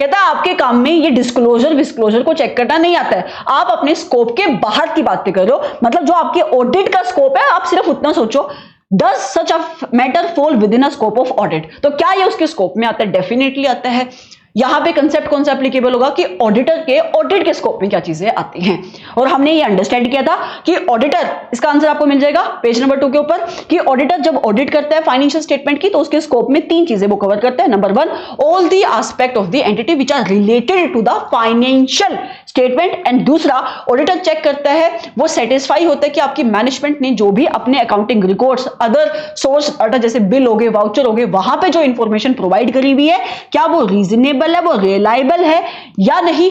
कहता है आपके काम में ये डिस्क्लोजर को चेक करना नहीं आता है, आप अपने स्कोप के बाहर की बातें कर रहे हो। मतलब जो आपके ऑडिट का स्कोप है आप सिर्फ उतना सोचो, does such a matter fall with in a scope of audit. तो क्या ये उसके स्कोप में आता है? डेफिनेटली आता है। यहां पे कंसेप्ट कौन सा एप्लीकेबल होगा कि ऑडिटर के ऑडिट के स्कोप में क्या चीजें आती हैं। और हमने ये अंडरस्टैंड किया था कि ऑडिटर, इसका आंसर आपको मिल जाएगा पेज नंबर 2 के ऊपर, कि ऑडिटर जब ऑडिट करता है फाइनेंशियल स्टेटमेंट की तो उसके स्कोप में 3 चीजें वो कवर करता है। Number 1, all the aspect of the entity which are related to the financial statement. And दूसरा, ऑडिटर चेक करता है, वो सेटिस्फाई होता है कि आपकी मैनेजमेंट ने जो भी अपने accounting records, other source data जैसे बिल हो गए, वाउचर हो गए, वहां पे जो इंफॉर्मेशन प्रोवाइड करी हुई है क्या वो रीजनेबल है, वो रिलायबल है या नहीं।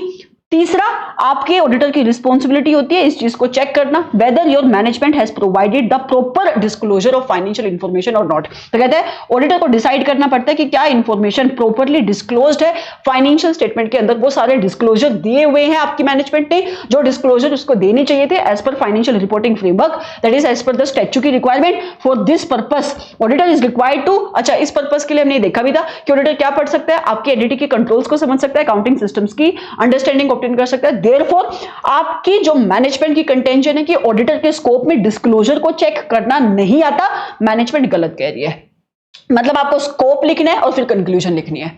तीसरा, आपके ऑडिटर की रिस्पॉन्सिबिलिटी होती है इस चीज को चेक करना, whether your management has provided the proper disclosure of financial information और नॉट। तो कहते हैं ऑडिटर को डिसाइड करना पड़ता है कि क्या इंफॉर्मेशन प्रॉपरली डिस्क्लोज्ड है फाइनेंशियल स्टेटमेंट के अंदर, वो सारे डिस्क्लोजर दिए हुए हैं आपकी मैनेजमेंट ने, जो डिस्क्लोजर उसको देने चाहिए थे as per financial reporting framework, that is as per the statutory requirement. For this purpose auditor is required to, अच्छा इस पर्पस के लिए हमने देखा भी था कि ऑडिटर क्या पढ़ सकता है, आपकी एंटिटी के कंट्रोल्स को समझ सकता है, अकाउंटिंग सिस्टम्स की अंडरस्टैंडिंग ऑब्टेन कर सकता है। देयरफॉर आपकी जो मैनेजमेंट की कंटेंशन है कि ऑडिटर के स्कोप में डिस्क्लोजर को चेक करना नहीं आता, मैनेजमेंट गलत कह रही है। मतलब आपको स्कोप लिखना है और फिर कंक्लूजन लिखनी है।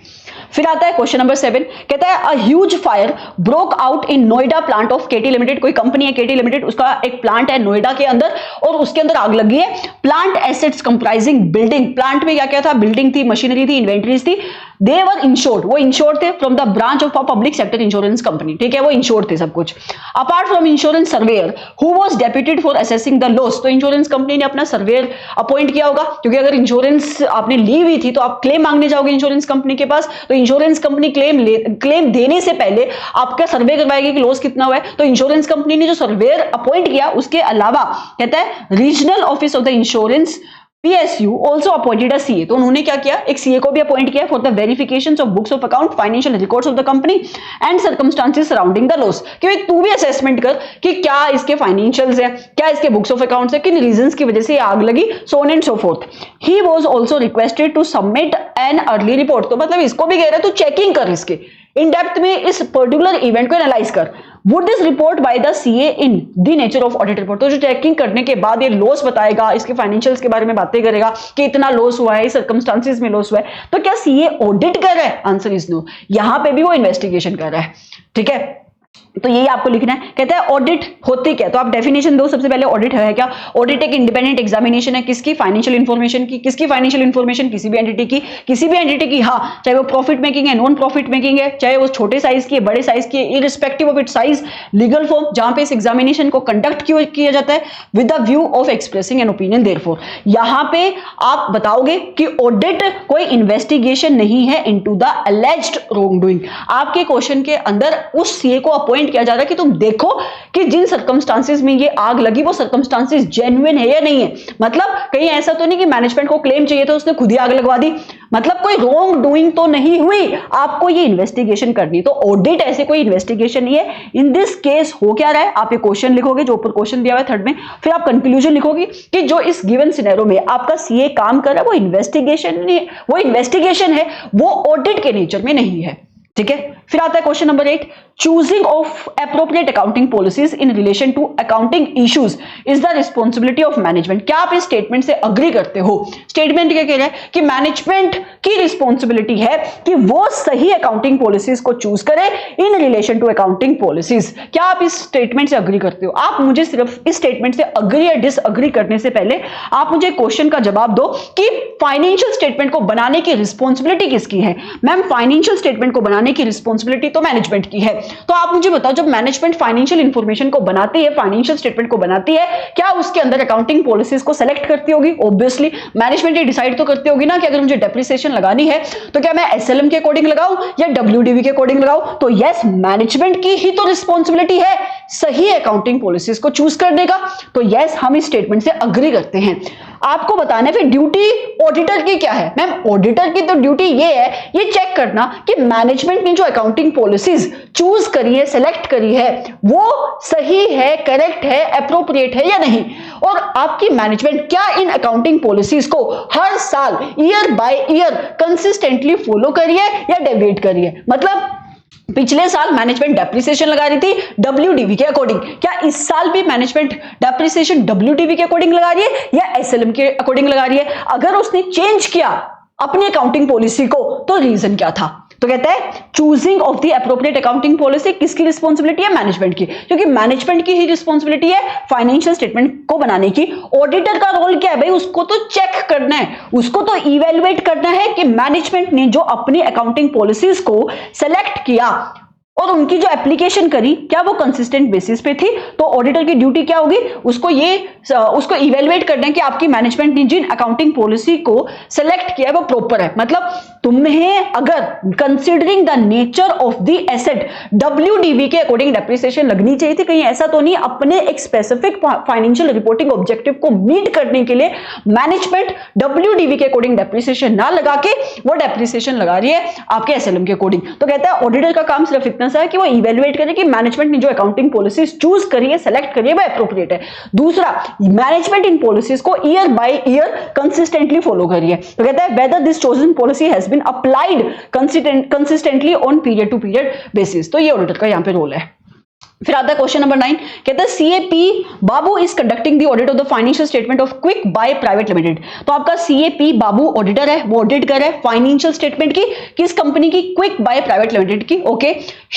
फिर आता है क्वेश्चन नंबर 7, कहता है a huge fire broke out in Noida plant of KT limited. कोई कंपनी है केटी लिमिटेड, उसका एक प्लांट है नोएडा के अंदर और उसके अंदर आग लगी है। Plant assets comprising building, plant में क्या क्या था, बिल्डिंग थी, मशीनरी थी, इन्वेंटरीज थी। दे वर इंश्योर्ड, वो इंश्योर्ड थे from the branch of a public sector insurance company, ठीक है, वो इंश्योर्ड थे सब कुछ। Apart from insurance surveyor who was deputed for assessing the loss, तो इंश्योरेंस कंपनी ने अपना सर्वेयर अपॉइंट किया होगा, क्योंकि अगर इंश्योरेंस आपने ली हुई थी तो आप क्लेम मांगने जाओगे इंश्योरेंस कंपनी के पास, तो इंश्योरेंस कंपनी क्लेम देने से पहले आपका सर्वे करवाएगी कि लॉस कितना हुआ है। तो इंश्योरेंस कंपनी ने जो सर्वेयर अपॉइंट किया उसके अलावा कहता है regional office of the insurance PSU also appointed a CA, तो उन्होंने क्या किया, एक CA को भी अपॉइंट किया for the verifications of books of account, financial records of the company and circumstances surrounding the loss, कि भाई तू भी असेसमेंट कर कि क्या इसके फाइनेंशियल्स है, क्या इसके बुक्स ऑफ अकाउंट्स है, किन रीजंस की वजह से आग लगी, so on and so forth. He was also requested to submit an early report, तो मतलब इसको भी कह रहा है तू चेकिंग कर इसके इन डेप्थ में, इस पर्टिकुलर इवेंट को एनालाइज कर। Would this report by the CA in the nature of audit report, तो जो चेकिंग करने के बाद ये लॉस बताएगा, इसके फाइनेंशियल्स के बारे में बातें करेगा कि इतना लॉस हुआ है, सर्कमस्टांसेस में लॉस हुआ है, तो क्या CA ऑडिट कर रहा है? आंसर इज नो, यहां पे भी वो इन्वेस्टिगेशन कर रहा है, ठीक है। तो यही आपको लिखना है। कहता है ऑडिट होती क्या, तो आप डेफिनेशन दो सबसे पहले, ऑडिट है क्या। ऑडिट एक इंडिपेंडेंट एग्जामिनेशन है, किसकी, फाइनेंशियल इंफॉर्मेशन की। किसकी फाइनेंशियल इंफॉर्मेशन, किसी भी एंटिटी की, किसी भी एंटिटी की, हाँ, चाहे वो प्रॉफिट मेकिंग है, नॉन प्रॉफिट मेकिंग है, चाहे वो छोटे साइज की है, बड़े साइज की है, irrespective of its size, legal form जहां पे इस एग्जामिनेशन को कंडक्ट किया जाता है with the view of expressing an opinion. Therefore यहां पे आप बताओगे कि ऑडिट कोई इन्वेस्टिगेशन नहीं है into the alleged wrong doing. आपके क्वेश्चन के अंदर उस CA को अपॉइंट किया जा रहा है कि तुम देखो कि जिन सर्कमस्टांसेस में ये आग लगी वो सर्कमस्टांसेस जेन्युइन है या नहीं है। मतलब कहीं ऐसा तो नहीं कि मैनेजमेंट को क्लेम चाहिए था उसने खुद ही आग लगवा दी, मतलब कोई रॉन्ग डूइंग तो नहीं हुई, आपको ये इन्वेस्टिगेशन करनी। तो ऑडिट ऐसे कोई इन्वेस्टिगेशन नहीं है। इन दिस केस हो क्या रहा है, आप ये क्वेश्चन लिखोगे जो ऊपर क्वेश्चन दिया हुआ है थर्ड में, फिर आप कंक्लूजन लिखोगे कि जो इस गिवन सिनेरियो में आपका CA काम कर रहा है वो इन्वेस्टिगेशन नहीं, वो इन्वेस्टिगेशन है, वो ऑडिट के नेचर में नहीं है, ठीक है। फिर आता है question number 8, choosing of appropriate accounting policies in relation to accounting issues is the responsibility of management. क्या आप इस स्टेटमेंट से अग्री करते हो? स्टेटमेंट क्या कह रहा है कि मैनेजमेंट की रिस्पॉन्सिबिलिटी है कि वो सही अकाउंटिंग पॉलिसीज को चूज करे in relation to accounting policies. क्या आप इस स्टेटमेंट से अग्री करते हो? आप मुझे सिर्फ इस स्टेटमेंट से अग्री या डिसअग्री करने से पहले आप मुझे क्वेश्चन का जवाब दो कि फाइनेंशियल स्टेटमेंट को बनाने की रिस्पॉन्सिबिलिटी किसकी है। मैम, फाइनेंशियल स्टेटमेंट को बनाने की रिस्पॉन्सिबिलिटी तो मैनेजमेंट की है, तो आप मुझे बताओ जब मैनेजमेंट फाइनेंशियल इंफॉर्मेशन को बनाती है, फाइनेंशियल स्टेटमेंट को बनाती है, क्या उसके अंदर अकाउंटिंग पॉलिसीज को सेलेक्ट करती होगी? ऑब्वियसली मैनेजमेंट ये डिसाइड तो करती होगी ना कि अगर मुझे डेप्रिसिएशन लगानी है तो क्या मैं SLM के अकॉर्डिंग लगाऊं या WDV के अकॉर्डिंग लगाऊं। तो यस, मैनेजमेंट की ही तो रिस्पॉन्सिबिलिटी है सही अकाउंटिंग पॉलिसीज को चूज करने का। तो यस, हम इस स्टेटमेंट से अग्री करते हैं। आपको बताना है फिर ड्यूटी ऑडिटर की क्या है। मैम, ऑडिटर की तो ड्यूटी ये है, ये चेक करना कि मैनेजमेंट ने जो अकाउंटिंग पॉलिसीज चूज करी है, सेलेक्ट करी है, वो सही है, करेक्ट है, एप्रोप्रिएट है या नहीं। और आपकी मैनेजमेंट क्या इन अकाउंटिंग पॉलिसीज को हर साल year by year consistently follow करी है या डेविएट करी है। मतलब पिछले साल मैनेजमेंट डेप्रिसिएशन लगा रही थी WDV के अकॉर्डिंग, क्या इस साल भी मैनेजमेंट डेप्रिसिएशन WDV के अकॉर्डिंग लगा रही है या SLM के अकॉर्डिंग लगा रही है? अगर उसने चेंज किया अपनी अकाउंटिंग पॉलिसी को तो रीजन क्या था? तो कहता है choosing of the appropriate accounting policy किसकी रिस्पॉन्सिबिलिटी है? मैनेजमेंट की, क्योंकि मैनेजमेंट की ही रिस्पॉन्सिबिलिटी है फाइनेंशियल स्टेटमेंट को बनाने की। ऑडिटर का रोल क्या है भाई? उसको तो चेक करना है, उसको तो इवेलुएट करना है कि मैनेजमेंट ने जो अपनी अकाउंटिंग पॉलिसीज को सेलेक्ट किया और उनकी जो एप्लीकेशन करी क्या वो कंसिस्टेंट बेसिस पे थी। तो ऑडिटर की ड्यूटी क्या होगी? उसको इवेलुएट करना है कि आपकी मैनेजमेंट ने जिन अकाउंटिंग पॉलिसी को सेलेक्ट किया है वो प्रॉपर है। मतलब तुम्हें अगर considering the nature of the asset WDV के अकॉर्डिंग डेप्रिसिएशन लगनी चाहिए थी, कहीं ऐसा तो नहीं अपने एक स्पेसिफिक फाइनेंशियल रिपोर्टिंग ऑब्जेक्टिव को मीट करने के लिए मैनेजमेंट WDV के अकॉर्डिंग डेप्रिसिएशन ना लगा के वो डेप्रिसिएशन लगा रही है आपके SLM के अकॉर्डिंग। तो कहता है ऑडिटर का काम सिर्फ इतना सा है कि वो इवेलुएट करे कि मैनेजमेंट ने जो अकाउंटिंग पॉलिसीज चूज करी है, सेलेक्ट करी है, वो एप्रोप्रिएट है। दूसरा, मैनेजमेंट इन पॉलिसीज को year by year consistently follow करी है। तो कहता है whether this chosen policy has been applied consistently on period to period basis. तो ये ऑडिटर का यहां पे रोल है। फिर आता है क्वेश्चन नंबर 9, कहता है CAP Babu is conducting the audit of the financial statement of quick buy private limited. तो आपका सीएपी बाबू ऑडिटर है, वो ऑडिट कर रहा है फाइनेंशियल स्टेटमेंट की किस कंपनी की, क्विक बाय प्राइवेट लिमिटेड की। Okay,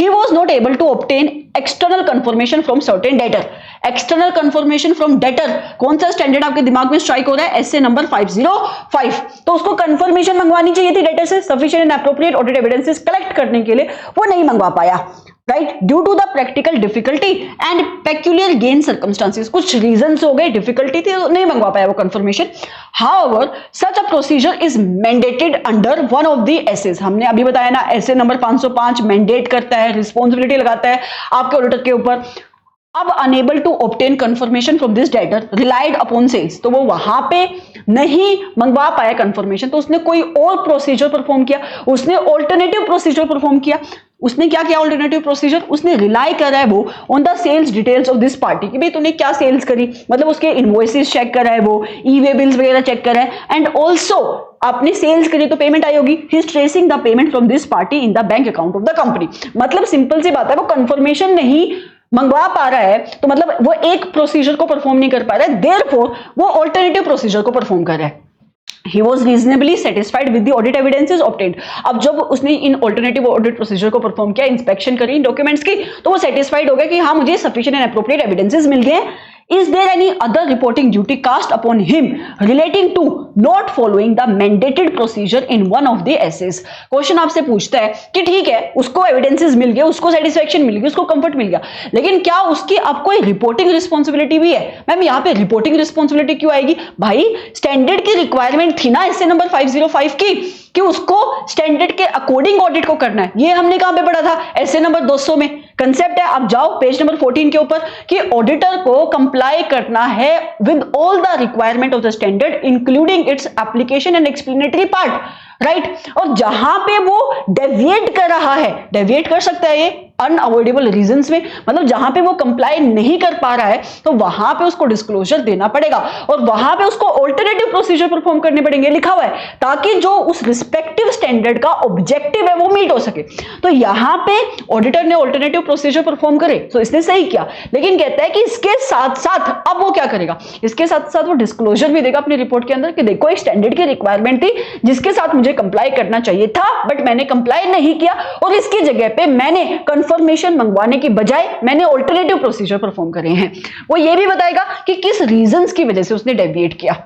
he was not able to obtain external confirmation from certain debtor. External confirmation from debtor, कौन सा स्टैंडर्ड आपके दिमाग में स्ट्राइक हो रहा है, एसए नंबर 505। तो उसको कंफर्मेशन मंगवानी चाहिए थी डेटर से, sufficient and appropriate audit evidences collect करने के लिए, वो नहीं मंगवा पाया, right, due to the practical difficulty and peculiar gain circumstances. कुछ रीजंस हो गए, डिफिकल्टी थी, नहीं मंगवा पाया वो confirmation. However such a procedure is mandated under one of the SAs. हमने अभी बताया ना, एसे नंबर 505 मैंडेट करता है, रिस्पॉन्सिबिलिटी लगाता है आपके ऑडिटर के ऊपर। अब unable to obtain confirmation from this debtor relied upon sales, तो वो वहां पे नहीं मंगवा पाया कंफर्मेशन, तो उसने कोई और प्रोसीजर परफॉर्म किया, उसने ऑल्टरनेटिव प्रोसीजर परफॉर्म किया। उसने क्या किया ऑल्टरनेटिव प्रोसीजर, उसने रिलाई कर रहा है वो on the sales details of this party, कि भाई तूने क्या सेल्स करी, मतलब उसके इनवॉइसेस चेक कर रहा है, वो ई-वे बिल्स वगैरह चेक कर रहा है, एंड ऑल्सो आपने सेल्स करी तो पेमेंट आई होगी, he is tracing the payment from this party in the bank account of the company. मतलब सिंपल सी बात है, वो कंफर्मेशन नहीं मंगवा पा रहा है, तो मतलब वो एक प्रोसीजर को परफॉर्म नहीं कर पा रहा है, देयरफॉर वो ऑल्टरनेटिव प्रोसीजर को परफॉर्म कर रहा है। He was reasonably satisfied with the audit evidences obtained. अब जब उसने इन ऑल्टरनेटिव ऑडिट प्रोसीजर को परफॉर्म किया, इंस्पेक्शन करी इन डॉक्यूमेंट्स की, तो वो सेटिस्फाइड हो गया कि हाँ मुझे सफिशिएंट एंड एप्रोप्रिएट एविडेंसेस मिल गए हैं। Is there any other reporting duty cast upon him relating to not following the mandated procedure in one of the essays? Question आपसे पूछता है कि ठीक है उसको एविडेंसेस मिल गए, उसको सेटिस्फेक्शन मिल गई, उसको कंफर्ट मिल गया, लेकिन क्या उसकी अब कोई रिपोर्टिंग रिस्पॉन्सिबिलिटी भी है? मैम यहाँ पे रिपोर्टिंग रिस्पॉन्सिबिलिटी क्यों आएगी भाई? स्टैंडर्ड की रिक्वायरमेंट थी ना एसए नंबर 505 की कि उसको स्टैंडर्ड के अकॉर्डिंग ऑडिट को करना है। ये हमने कहां पे पढ़ा था? एसए नंबर 200 में कंसेप्ट है। आप जाओ पेज नंबर 14 के ऊपर कि ऑडिटर को कंप्लाई करना है with all the requirement of the standard including its application and explanatory part, right. और जहां पे वो डेविएट कर रहा है, डेविएट कर सकता है ये अनअवॉइडेबल रीजंस में, मतलब जहां पे वो कंप्लाई नहीं कर पा रहा है तो वहां पे उसको डिस्क्लोजर देना पड़ेगा और वहां पे उसको ऑल्टरनेटिव प्रोसीजर परफॉर्म करने पड़ेंगे, लिखा हुआ है, ताकि जो उस रिस्पेक्टिव स्टैंडर्ड का ऑब्जेक्टिव है वो मीट हो सके। तो यहां पे ऑडिटर ने ऑल्टरनेटिव प्रोसीजर परफॉर्म करे तो इसने सही किया, लेकिन कहता है कि इसके साथ साथ अब वो क्या करेगा, इसके साथ साथ वो डिस्क्लोजर भी देगा अपनी रिपोर्ट के अंदर कि देखो एक स्टैंडर्ड की रिक्वायरमेंट थी जिसके साथ मुझे कंप्लाई करना चाहिए था बट मैंने कंप्लाई नहीं किया और इसकी जगह पे मैंने कंफर्मेशन मंगवाने की बजाय मैंने ऑल्टरनेटिव प्रोसीजर परफॉर्म करे हैं। वो ये भी बताएगा कि किस रीजंस की वजह से उसने डेविएट किया।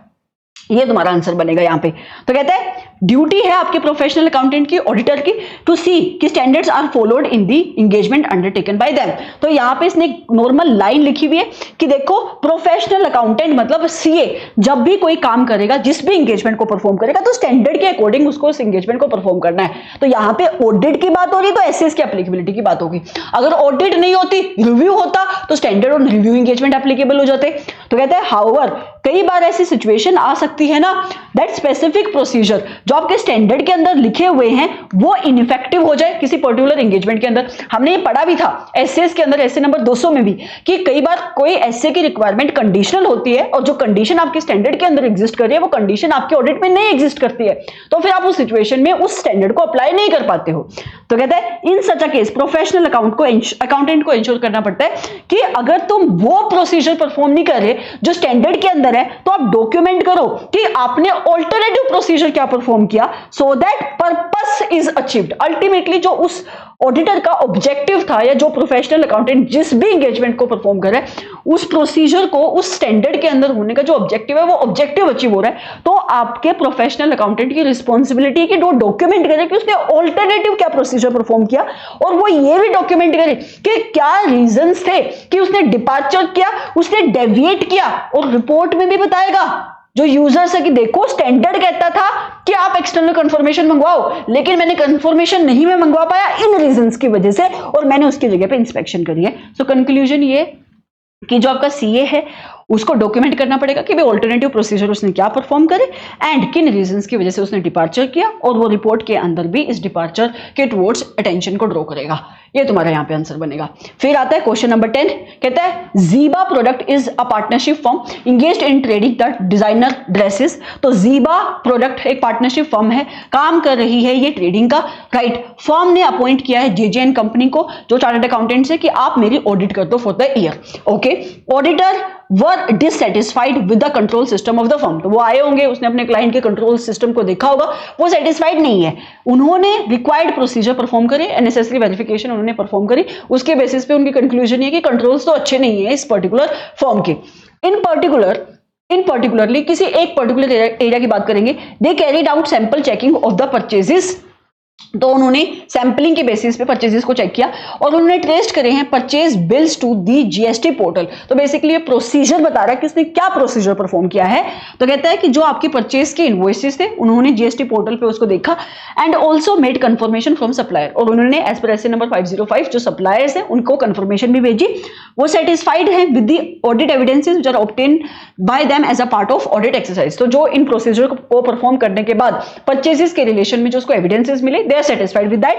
ये तुम्हारा आंसर बनेगा यहाँ पे। तो कहता है ड्यूटी है आपके प्रोफेशनल अकाउंटेंट की, ऑडिटर की, टू सी कि standards are followed in the engagement undertaken by them. तो यहाँ पे इसने नॉर्मल लाइन लिखी हुई है कि देखो प्रोफेशनल अकाउंटेंट मतलब सीए जब भी कोई काम करेगा, जिस भी एंगेजमेंट को परफॉर्म करेगा तो स्टैंडर्ड के अकॉर्डिंग उसको उस एंगेजमेंट को परफॉर्म करना है। तो यहाँ पे ऑडिट की बात हो रही तो एसएस की एप्लीकेबिलिटी की बात होगी। अगर ऑडिट नहीं होती, रिव्यू होता तो स्टैंडर्ड और रिव्यू एंगेजमेंट एप्लीकेबल हो जाते। तो कहते हैं हाउएवर कई बार ऐसी सिचुएशन आ सकती है ना दैट स्पेसिफिक प्रोसीजर जो आपके स्टैंडर्ड के अंदर लिखे हुए हैं वो इनइफेक्टिव हो जाए किसी पर्टिकुलर एंगेजमेंट के अंदर। हमने ये पढ़ा भी था एसएस के अंदर, एसए नंबर 200 में भी, कि कई बार कोई एसए की रिक्वायरमेंट कंडीशनल होती है और जो कंडीशन आपके स्टैंडर्ड के अंदर एग्जिस्ट कर रही है वो कंडीशन आपके ऑडिट में नहीं एग्जिस्ट करती है, तो फिर आप उस सिचुएशन में उस स्टैंडर्ड को अप्लाई नहीं कर पाते हो। तो कहता है इन such a case professional accountant को इंश्योर करना पड़ता है कि अगर तुम वो प्रोसीजर परफॉर्म नहीं कर रहे जो स्टैंडर्ड के अंदर है तो आप डॉक्यूमेंट करो कि आपने ऑल्टरनेटिव प्रोसीजर क्या परफॉर्म किया, so that purpose is achieved. Ultimately जो उस ऑडिटर का ऑब्जेक्टिव था या जो प्रोफेशनल अकाउंटेंट जिस भी एंगेजमेंट को परफॉर्म कर रहा है उस प्रोसीजर को उस स्टैंडर्ड के अंदर होने का जो ऑब्जेक्टिव है वो ऑब्जेक्टिव अचीव हो रहा है, तो आपके प्रोफेशनल अकाउंटेंट की रिस्पॉन्सिबिलिटी है कि वो डॉक्यूमेंट करे कि उसने ऑल्टरनेटिव क्या प्रोसीजर परफॉर्म किया और वो ये भी डॉक्यूमेंट करे कि क्या रीजंस थे कि उसने डिपार्चर किया, उसने डेविएट किया, और रिपोर्ट में भी बताएगा जो यूजर्स है कि देखो स्टैंडर्ड कहता था कि आप एक्सटर्नल कंफर्मेशन मंगवाओ लेकिन मैंने कंफर्मेशन नहीं मैं मंगवा पाया इन रीजंस की वजह से और मैंने उसकी जगह पे इंस्पेक्शन करी है। सो कंक्लूजन ये कि जो आपका सीए है उसको डॉक्यूमेंट करना पड़ेगा कि भाई ऑल्टरनेटिव प्रोसीजर उसने क्या परफॉर्म करे एंड किन रीजंस की वजह से उसने डिपार्चर किया, और वो रिपोर्ट के अंदर भी इस डिपार्चर के टुवर्ड्स अटेंशन को ड्रॉ करेगा। ये तुम्हारा यहाँ पे आंसर बनेगा। फिर आता है क्वेश्चन नंबर 10, कहता है Zeba product is a partnership firm engaged in trading the designer dresses. तो जीबा प्रोडक्ट एक पार्टनरशिप फर्म है, काम कर रही है ये ट्रेडिंग का, राइट। फर्म ने अपॉइंट किया है जेजेएन कंपनी को जो चार्टर्ड अकाउंटेंट से कि आप मेरी ऑडिट कर दो for the year. Okay, auditor were dissatisfied with the control system of the firm. तो वो आए होंगे, उसने अपने क्लाइंट के कंट्रोल सिस्टम को देखा होगा, वो सेटिस्फाइड नहीं है, उन्होंने रिक्वायर्ड प्रोसीजर परफॉर्म करे, नेसेसरी वेरिफिकेशन उन्होंने परफॉर्म करी, उसके बेसिस पे उनकी कंक्लूजन ये कि कंट्रोल्स तो अच्छे नहीं है इस पर्टिकुलर फर्म के। इन पर्टिकुलरली किसी एक पर्टिकुलर एरिया की बात करेंगे, they carried out sample checking of the purchases. तो उन्होंने सैंपलिंग के बेसिस पे परचेजेस को चेक किया और उन्होंने ट्रेस्ट करे हैं purchase bills to the GST portal. तो बेसिकली ये प्रोसीजर बता रहा है कि इसने क्या प्रोसीजर परफॉर्म किया है। तो कहता है कि जो आपकी परचेज के इनवॉइसेस थे उन्होंने जीएसटी पोर्टल पे उसको देखा and also made confirmation from supplier, और उन्होंने एज पर एसए नंबर 505 जो सप्लायर्स है उनको कंफर्मेशन भी भेजी, वो सेटिस्फाइड है with the audit evidences which are obtain by them as a part of audit exercise. तो जो इन प्रोसीजर को परफॉर्म करने के बाद परचेजेस के रिलेशन में जो उसको एविडेंसेस मिले, they are satisfied with that.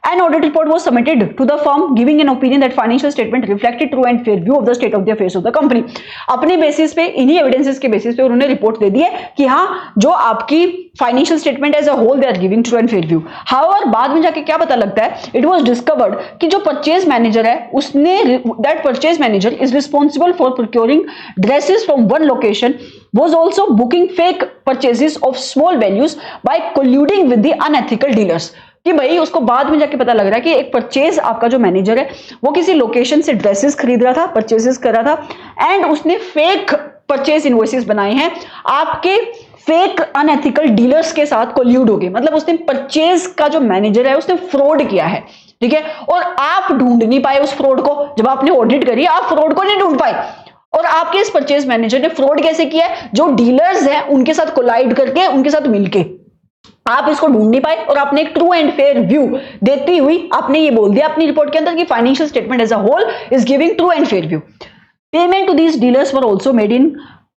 An audit report was submitted to the firm giving an opinion that financial statement reflected true and fair view of the state of the affairs of the company. अपने बेसिस पे, इन्हीं एविडेंसेस के बेसिस पे उन्होंने रिपोर्ट दे दी है कि हाँ जो आपकी financial statement as a whole they are giving true and fair view. However बाद में जाके क्या पता लगता है, इट वाज डिस्कवर्ड कि जो परचेज मैनेजर है उसने, that purchase manager is responsible for procuring dresses from one location, was also booking fake purchases of small values by colluding with the unethical dealers। कि भाई उसको बाद में जाके पता लग रहा है कि एक परचेज आपका जो मैनेजर है वो किसी लोकेशन से ड्रेसेस खरीद रहा था, परचेजेस कर रहा था एंड उसने फेक परचेज इनवॉइसेस बनाए हैं आपके फेक अनएथिकल डीलर्स के साथ कोल्यूड हो गए। मतलब उसने परचेज का जो मैनेजर है उसने फ्रॉड किया है, ठीक है, और आप ढूंढ नहीं पाए उस फ्रॉड को। जब आपने ऑडिट करी आप फ्रॉड को नहीं ढूंढ पाए, और आपके इस परचेज मैनेजर ने फ्रॉड कैसे किया है, जो डीलर्स हैं उनके साथ कोलाइड करके, उनके साथ मिलके आप इसको ढूंढ नहीं पाए, और आपने एक ट्रू एंड फेयर व्यू देती हुई आपने ये बोल दिया अपनी रिपोर्ट के अंदर कि financial statement as a whole is giving true and fair view. Payment to these dealers were also made in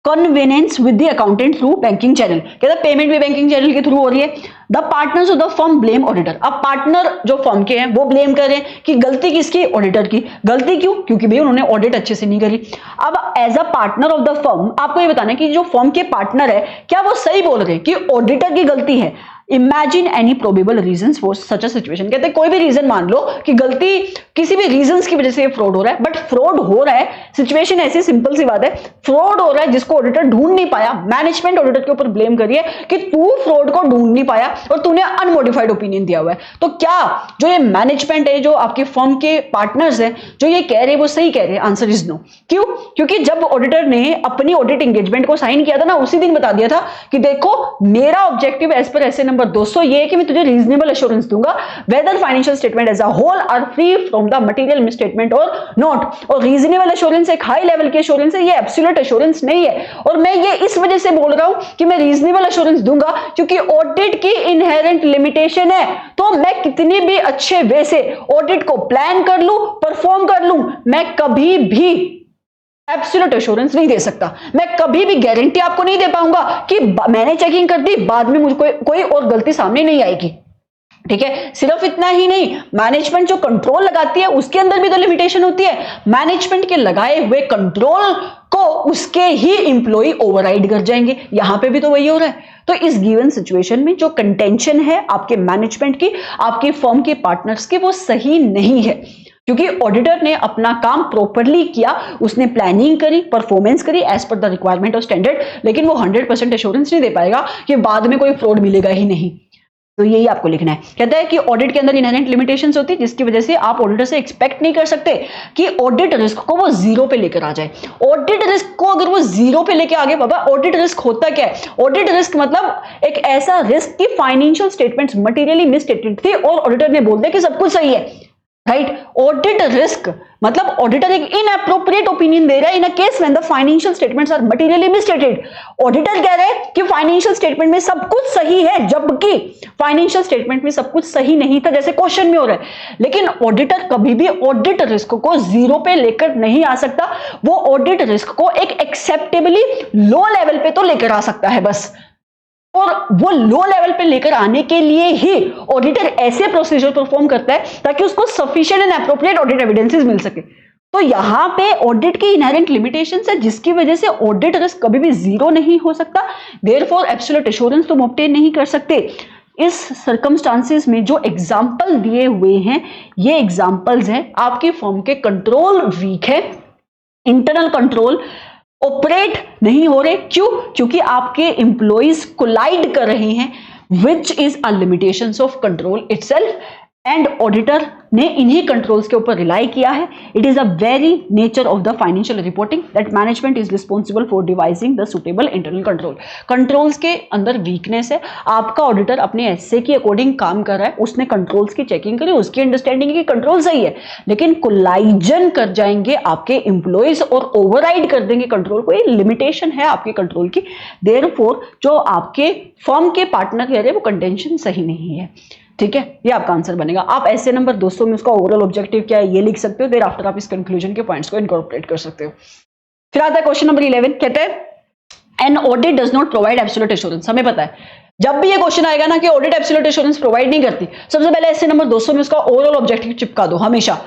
convenience with the accountant through banking channel. कहता है पेमेंट भी बैंकिंग चैनल के थ्रू हो रही है। The partners of the firm blame auditor. अब पार्टनर जो फर्म के हैं वो ब्लेम कर रहे हैं कि गलती किसकी, ऑडिटर की। गलती क्यों? क्योंकि भाई उन्होंने ऑडिट अच्छे से नहीं करी। अब as a partner of the firm आपको ये बताना है कि जो फर्म के पार्टनर है क्या वो सही बोल रहे हैं कि ऑडिटर की गलती है। Imagine any probable reasons for such a situation. कहते हैं कोई भी रीजन मान लो कि गलती किसी भी रीजंस की वजह से फ्रॉड हो रहा है, बट फ्रॉड हो रहा है, सिचुएशन ऐसी सिंपल सी बात है, फ्रॉड हो रहा है जिसको ऑडिटर ढूंढ नहीं पाया। मैनेजमेंट ऑडिटर के ऊपर ब्लेम करिए कि तू फ्रॉड को ढूंढ नहीं पाया और तूने अनमोडिफाइड ओपिनियन दिया हुआ है। तो क्या जो ये मैनेजमेंट है, जो आपके फर्म के पार्टनर्स हैं, जो ये कह रहे हैं वो सही कह रहे हैं? Answer is no. क्यों? क्योंकि जब ऑडिटर ने अपनी ऑडिट एंगेजमेंट को साइन किया था ना, उसी दिन बता दिया था कि देखो मेरा objective as per SA number 200 ये है कि मैं तुझे रीजनेबल एश्योरेंस दूंगा whether financial statement as a whole are free from the material misstatement और नॉट। और रीजनेबल एश्योरेंस एक हाई लेवल की एश्योरेंस है, ये एब्सोल्यूट एश्योरेंस नहीं है। और मैं ये इस वजह से बोल रहा हूं कि मैं रीजनेबल एश्योरेंस दूंगा क्योंकि ऑडिट की इनहेरेंट लिमिटेशन है। तो मैं कितनी भी अच्छे वे से ऑडिट को प्लान कर लूं, परफॉर्म कर लूं, मैं कभी भी एब्सोल्यूट एश्योरेंस नहीं दे सकता। मैं कभी भी गारंटी आपको नहीं दे पाऊंगा कि मैंने चेकिंग कर दी, बाद में मुझे कोई और गलती सामने नहीं आएगी। ठीक है, सिर्फ इतना ही नहीं, मैनेजमेंट जो कंट्रोल लगाती है उसके अंदर भी तो लिमिटेशन होती है। मैनेजमेंट के लगाए हुए कंट्रोल को उसके ही एम्प्लॉय ओवरराइड कर जाएंगे। यहां पे भी तो वही हो रहा है। तो इस गिवन सिचुएशन में जो कंटेंशन है आपके मैनेजमेंट की, आपके फर्म के पार्टनर्स की, वो सही नहीं है क्योंकि ऑडिटर ने अपना काम प्रॉपरली किया, उसने प्लानिंग करी, परफॉर्मेंस करी as per the requirement of standard, लेकिन वो 100% एश्योरेंस नहीं दे पाएगा कि बाद में कोई फ्रॉड मिलेगा ही नहीं। तो यही आपको लिखना है। कहता है कि ऑडिट के अंदर इनहेरेंट लिमिटेशंस होती है जिसकी वजह से आप ऑडिटर से एक्सपेक्ट नहीं कर सकते कि ऑडिट रिस्क को वो जीरो पे लेकर आ जाए। ऑडिट रिस्क को अगर वो जीरो पे लेकर आ गए, बाबा ऑडिट रिस्क होता क्या है? ऑडिट रिस्क मतलब एक ऐसा रिस्क कि फाइनेंशियल स्टेटमेंट्स मटेरियली मिसस्टेटेड थी और ऑडिटर ने बोल दिया कि सब कुछ सही है। राइट। ऑडिट रिस्क मतलब ऑडिटर एक इनएप्रोप्रिएट ओपिनियन दे रहा है in a case when the financial statements are materially misstated. Auditor कह रहा है कि फाइनेंशियल स्टेटमेंट में सब कुछ सही है, जबकि फाइनेंशियल स्टेटमेंट में सब कुछ सही नहीं था, जैसे क्वेश्चन में हो रहा है। लेकिन ऑडिटर कभी भी ऑडिट रिस्क को जीरो पे लेकर नहीं आ सकता, वो ऑडिट रिस्क को एक एक्सेप्टेबली लो लेवल पे तो लेकर आ सकता है बस। और वो लो लेवल पे लेकर आने के लिए ही ऑडिटर ऐसे प्रोसीजर परफॉर्म करता है ताकि उसको sufficient and appropriate audit evidences मिल सके। तो यहां पे ऑडिट की इनहेरेंट लिमिटेशंस है, जिसकी वजह से ऑडिट रिस्क कभी भी जीरो नहीं हो सकता। देयरफॉर एब्सोल्यूट एश्योरेंस तुम ऑब्टेन नहीं कर सकते। इस सर्कमस्टांसेस में जो एग्जाम्पल दिए हुए हैं, ये एग्जाम्पल्स हैं आपकी फर्म के कंट्रोल वीक है, इंटरनल कंट्रोल ऑपरेट नहीं हो रहे। क्यों? क्योंकि आपके एम्प्लॉइज कोलाइड कर रहे हैं, which is a limitations of control itself, and auditor ने इन्हीं कंट्रोल्स के ऊपर रिलाई किया है। It is a very nature of the financial reporting that management is responsible for devising the suitable internal control. Controls के अंदर वीकनेस है, आपका ऑडिटर अपने एसए के अकॉर्डिंग काम कर रहा है, उसने कंट्रोल्स की चेकिंग करी, उसकी अंडरस्टैंडिंग की कंट्रोल सही है, लेकिन कोलाइजन कर जाएंगे आपके एम्प्लॉइज और ओवरराइड कर देंगे कंट्रोल को। ये लिमिटेशन है आपके कंट्रोल की। देयरफॉर जो आपके फर्म के पार्टनर कह रहे हैं वो कंटेंशन सही नहीं है। ठीक है, ये आपका आंसर बनेगा। आप ऐसे नंबर 200 में उसका ओवरऑल ऑब्जेक्टिव क्या है ये लिख सकते हो, देर आफ्टर आप इस कंक्लूजन के पॉइंट्स को इनकॉर्पोरेट कर सकते हो। फिर आता है क्वेश्चन नंबर 11, कहते हैं an audit does not provide absolute assurance. हमें पता है जब भी ये क्वेश्चन आएगा ना कि ऑडिट एब्सोल्यूट एश्योरेंस प्रोवाइड नहीं करती, सबसे पहले ऐसे नंबर 200 में उसका ओवरऑल ऑब्जेक्टिव चिपका दो हमेशा।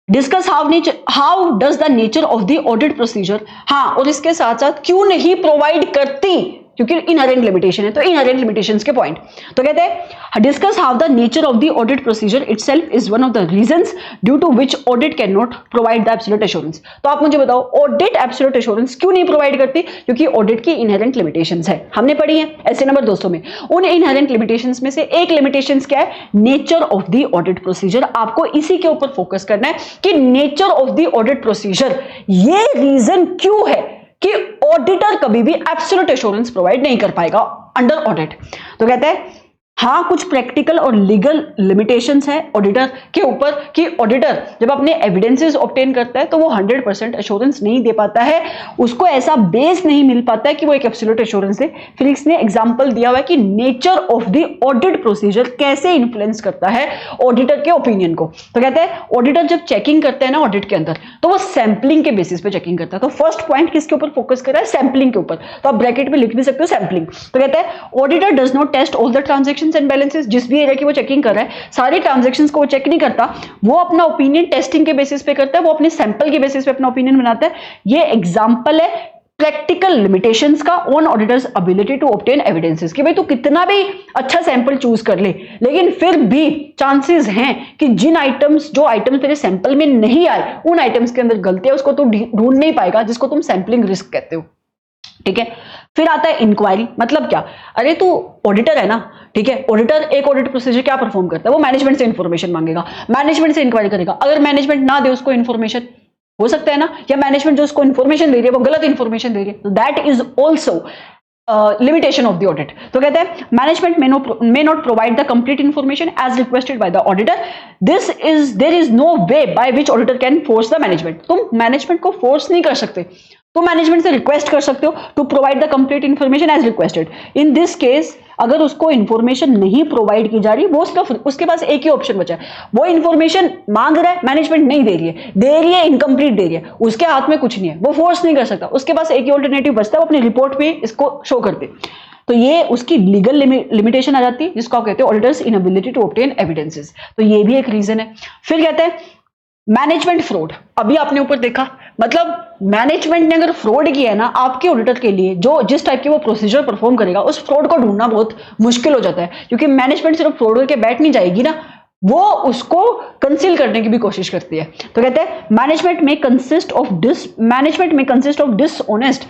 Discuss how does the nature of the audit procedure. हाँ, और इसके साथ साथ क्यों नहीं प्रोवाइड करती, क्योंकि इनहेरेंट लिमिटेशन है, तो इनहेरेंट लिमिटेशंस के पॉइंट। तो कहते हैं discuss how the nature of the audit procedure itself is one of the reasons due to which audit can not provide the absolute assurance. तो आप मुझे बताओ ऑडिट एब्सोल्यूट एश्योरेंस क्यों नहीं प्रोवाइड करती? क्योंकि ऑडिट की इनहेरेंट लिमिटेशंस है, हमने पढ़ी है ऐसे नंबर 200 में। उन इनहेरेंट लिमिटेशंस में से एक लिमिटेशंस क्या है? Nature of the audit procedure. आपको इसी के ऊपर फोकस करना है कि nature of the audit procedure, ये रीजन क्यों है कि ऑडिटर कभी भी एब्सोल्यूट एश्योरेंस प्रोवाइड नहीं कर पाएगा अंडर ऑडिट। तो कहते हैं हाँ, कुछ प्रैक्टिकल और लीगल लिमिटेशंस है ऑडिटर के ऊपर कि ऑडिटर जब अपने एविडेंसेस ऑब्टेन करता है तो वो 100% एश्योरेंस नहीं दे पाता है, उसको ऐसा बेस नहीं मिल पाता है कि वो एक एब्सोल्यूट एश्योरेंस दे। फिर इसने एग्जांपल दिया हुआ है कि nature of the audit procedure कैसे इन्फ्लुएंस करता है ऑडिटर के ओपिनियन को। तो कहते हैं ऑडिटर जब चेकिंग करते हैं ना ऑडिट के अंदर, तो वो सैंपलिंग के बेसिस पे चेकिंग करता है। तो फर्स्ट पॉइंट किसके ऊपर फोकस कर रहा है? सैंपलिंग के ऊपर। तो आप ब्रैकेट में लिख भी सकते हो सैंपलिंग। तो कहते हैं auditor does not test all the transaction and balances. जिस भी एरिया की वो चेकिंग कर रहा है सारे ट्रांजैक्शंस को वो चेक नहीं करता, वो अपना ओपिनियन टेस्टिंग के बेसिस पे करता है, वो अपने सैंपल के बेसिस पे अपना ओपिनियन बनाता है। ये एग्जांपल है प्रैक्टिकल लिमिटेशंस का on auditors ability to obtain evidences कि भाई तू कितना भी अच्छा सैंपल चूज कर ले, लेकिन फिर भी चांसेस हैं कि जिन आइटम्स जो आइटम्स तेरे सैंपल में नहीं आए उन आइटम्स के अंदर गलती है, उसको तू ढूंढ नहीं पाएगा, जिसको तुम सैंपलिंग रिस्क कहते हो। ठीक है, फिर आता है इंक्वायरी। मतलब क्या? अरे तू ऑडिटर है ना, ठीक है, ऑडिटर एक ऑडिट प्रोसीजर क्या परफॉर्म करता है? वो मैनेजमेंट से इंफॉर्मेशन मांगेगा, मैनेजमेंट से इंक्वायरी करेगा। अगर मैनेजमेंट ना दे उसको इंफॉर्मेशन, हो सकता है ना, या मैनेजमेंट जो उसको इंफॉर्मेशन दे रही है वो गलत इंफॉर्मेशन दे रही है, तो that is also limitation of the audit. तो कहते हैं management may not provide the complete information as requested by the auditor. There is no way by which auditor can force the management. तुम मैनेजमेंट को फोर्स नहीं कर सकते, तो मैनेजमेंट से रिक्वेस्ट कर सकते हो to provide the complete information as requested. In this case अगर उसको इंफॉर्मेशन नहीं प्रोवाइड की जा रही, वो उसके पास एक ही ऑप्शन बचा है, वो इंफॉर्मेशन मांग रहा है, मैनेजमेंट नहीं दे रही है, इनकम्प्लीट दे रही है, उसके हाथ में कुछ नहीं है, वो फोर्स नहीं कर सकता, उसके पास एक ही ऑल्टरनेटिव बचता है, वो अपनी रिपोर्ट में इसको शो करते। तो ये उसकी लीगल लिमिटेशन आ जाती है, जिसको आप कहते हैं auditors inability to obtain evidences. तो ये भी एक रीजन है। फिर कहते हैं मैनेजमेंट फ्रॉड। अभी आपने ऊपर देखा, मतलब मैनेजमेंट ने अगर फ्रॉड किया है ना आपके ऑडिटर के लिए, जो जिस टाइप की वो प्रोसीजर परफॉर्म करेगा, उस फ्रॉड को ढूंढना बहुत मुश्किल हो जाता है, क्योंकि मैनेजमेंट सिर्फ फ्रॉड करके बैठ नहीं जाएगी ना, वो उसको कंसील करने की भी कोशिश करती है। तो कहते हैं मैनेजमेंट में consist of dishonest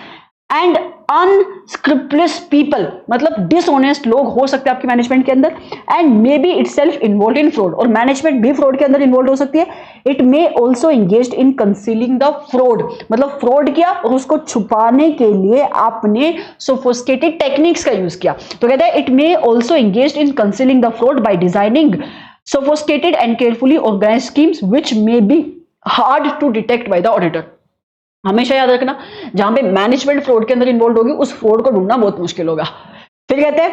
and unscrupulous people. मतलब डिसऑनेस्ट लोग हो सकते हैं आपकी मैनेजमेंट के अंदर, and may be itself involve in fraud, और मैनेजमेंट भी फ्रॉड के अंदर इन्वॉल्व हो सकती है। It may also engaged in concealing the fraud, मतलब फ्रॉड किया और उसको छुपाने के लिए आपने सोफिस्टिकेटेड टेक्निक्स का यूज किया। तो कहता है it may also engaged in concealing the fraud bye designing sophisticated and carefully organized schemes which may be hard to detect by the auditor. हमेशा याद रखना, जहां पे मैनेजमेंट फ्रॉड के अंदर इन्वॉल्व होगी उस फ्रॉड को ढूंढना बहुत मुश्किल होगा. फिर कहते हैं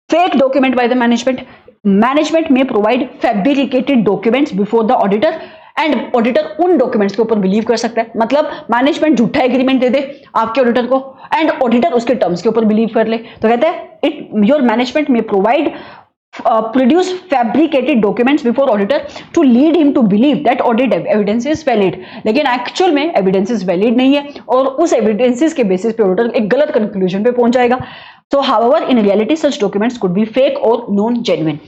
fake document by the management में provide fabricated documents before the auditor and auditor उन डॉक्यूमेंट्स के ऊपर बिलीव कर सकता है. मतलब मैनेजमेंट झूठा एग्रीमेंट दे दे आपके ऑडिटर को एंड ऑडिटर उसके टर्म्स के ऊपर बिलीव कर ले. तो कहते हैं योर मैनेजमेंट में provide produce fabricated documents before auditor to lead him to believe that audit evidence is valid. लेकिन एक्चुअल में evidence valid नहीं है और उस evidences के बेसिस पे ऑडिटर एक गलत कंक्लूजन पे पहुंच जाएगा. So however in reality such documents could be fake or non genuine.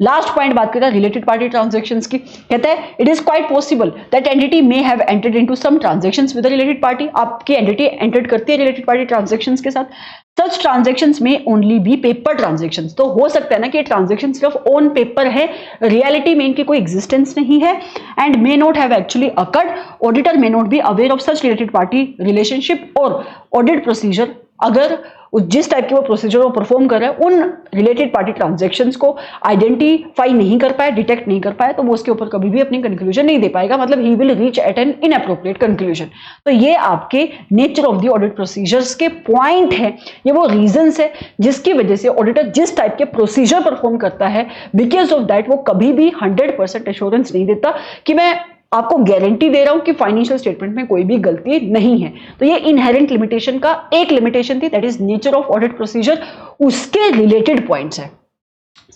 Last point बात करते हैं रिलेटेड पार्टी ट्रांजैक्शंस की. कहते हैं it is quite possible that entity may have entered into some transactions with the related party. आपकी एंटिटी एंटर्ड करती है रिलेटेड पार्टी ट्रांजैक्शंस के साथ. सच ट्रांजैक्शंस में ओनली बी पेपर ट्रांजैक्शंस. तो हो सकता है ना कि ये ट्रांजैक्शन सिर्फ ऑन पेपर है, रियलिटी में इनकी कोई एग्जिस्टेंस नहीं है and may not have actually occurred. Auditor may not be aware of such related party relationship और ऑडिट प्रोसीजर. अगर जिस टाइप के वो प्रोसीजर वो परफॉर्म कर रहा है उन रिलेटेड पार्टी ट्रांजैक्शंस को आइडेंटिफाई नहीं कर पाए, डिटेक्ट नहीं कर पाए, तो वो उसके ऊपर कभी भी अपनी कंक्लूजन नहीं दे पाएगा. मतलब he will reach at an inappropriate conclusion. तो ये आपके nature of the audit procedures के पॉइंट है, ये वो रीजंस है जिसकी वजह से ऑडिटर जिस टाइप के प्रोसीजर परफॉर्म करता है बिकॉज ऑफ दैट वो कभी भी 100% एश्योरेंस नहीं देता कि मैं आपको गारंटी दे रहा हूं कि फाइनेंशियल स्टेटमेंट में कोई भी गलती नहीं है. तो ये इनहेरेंट लिमिटेशन का एक लिमिटेशन थी, that is nature of audit procedure, उसके रिलेटेड पॉइंट्स है.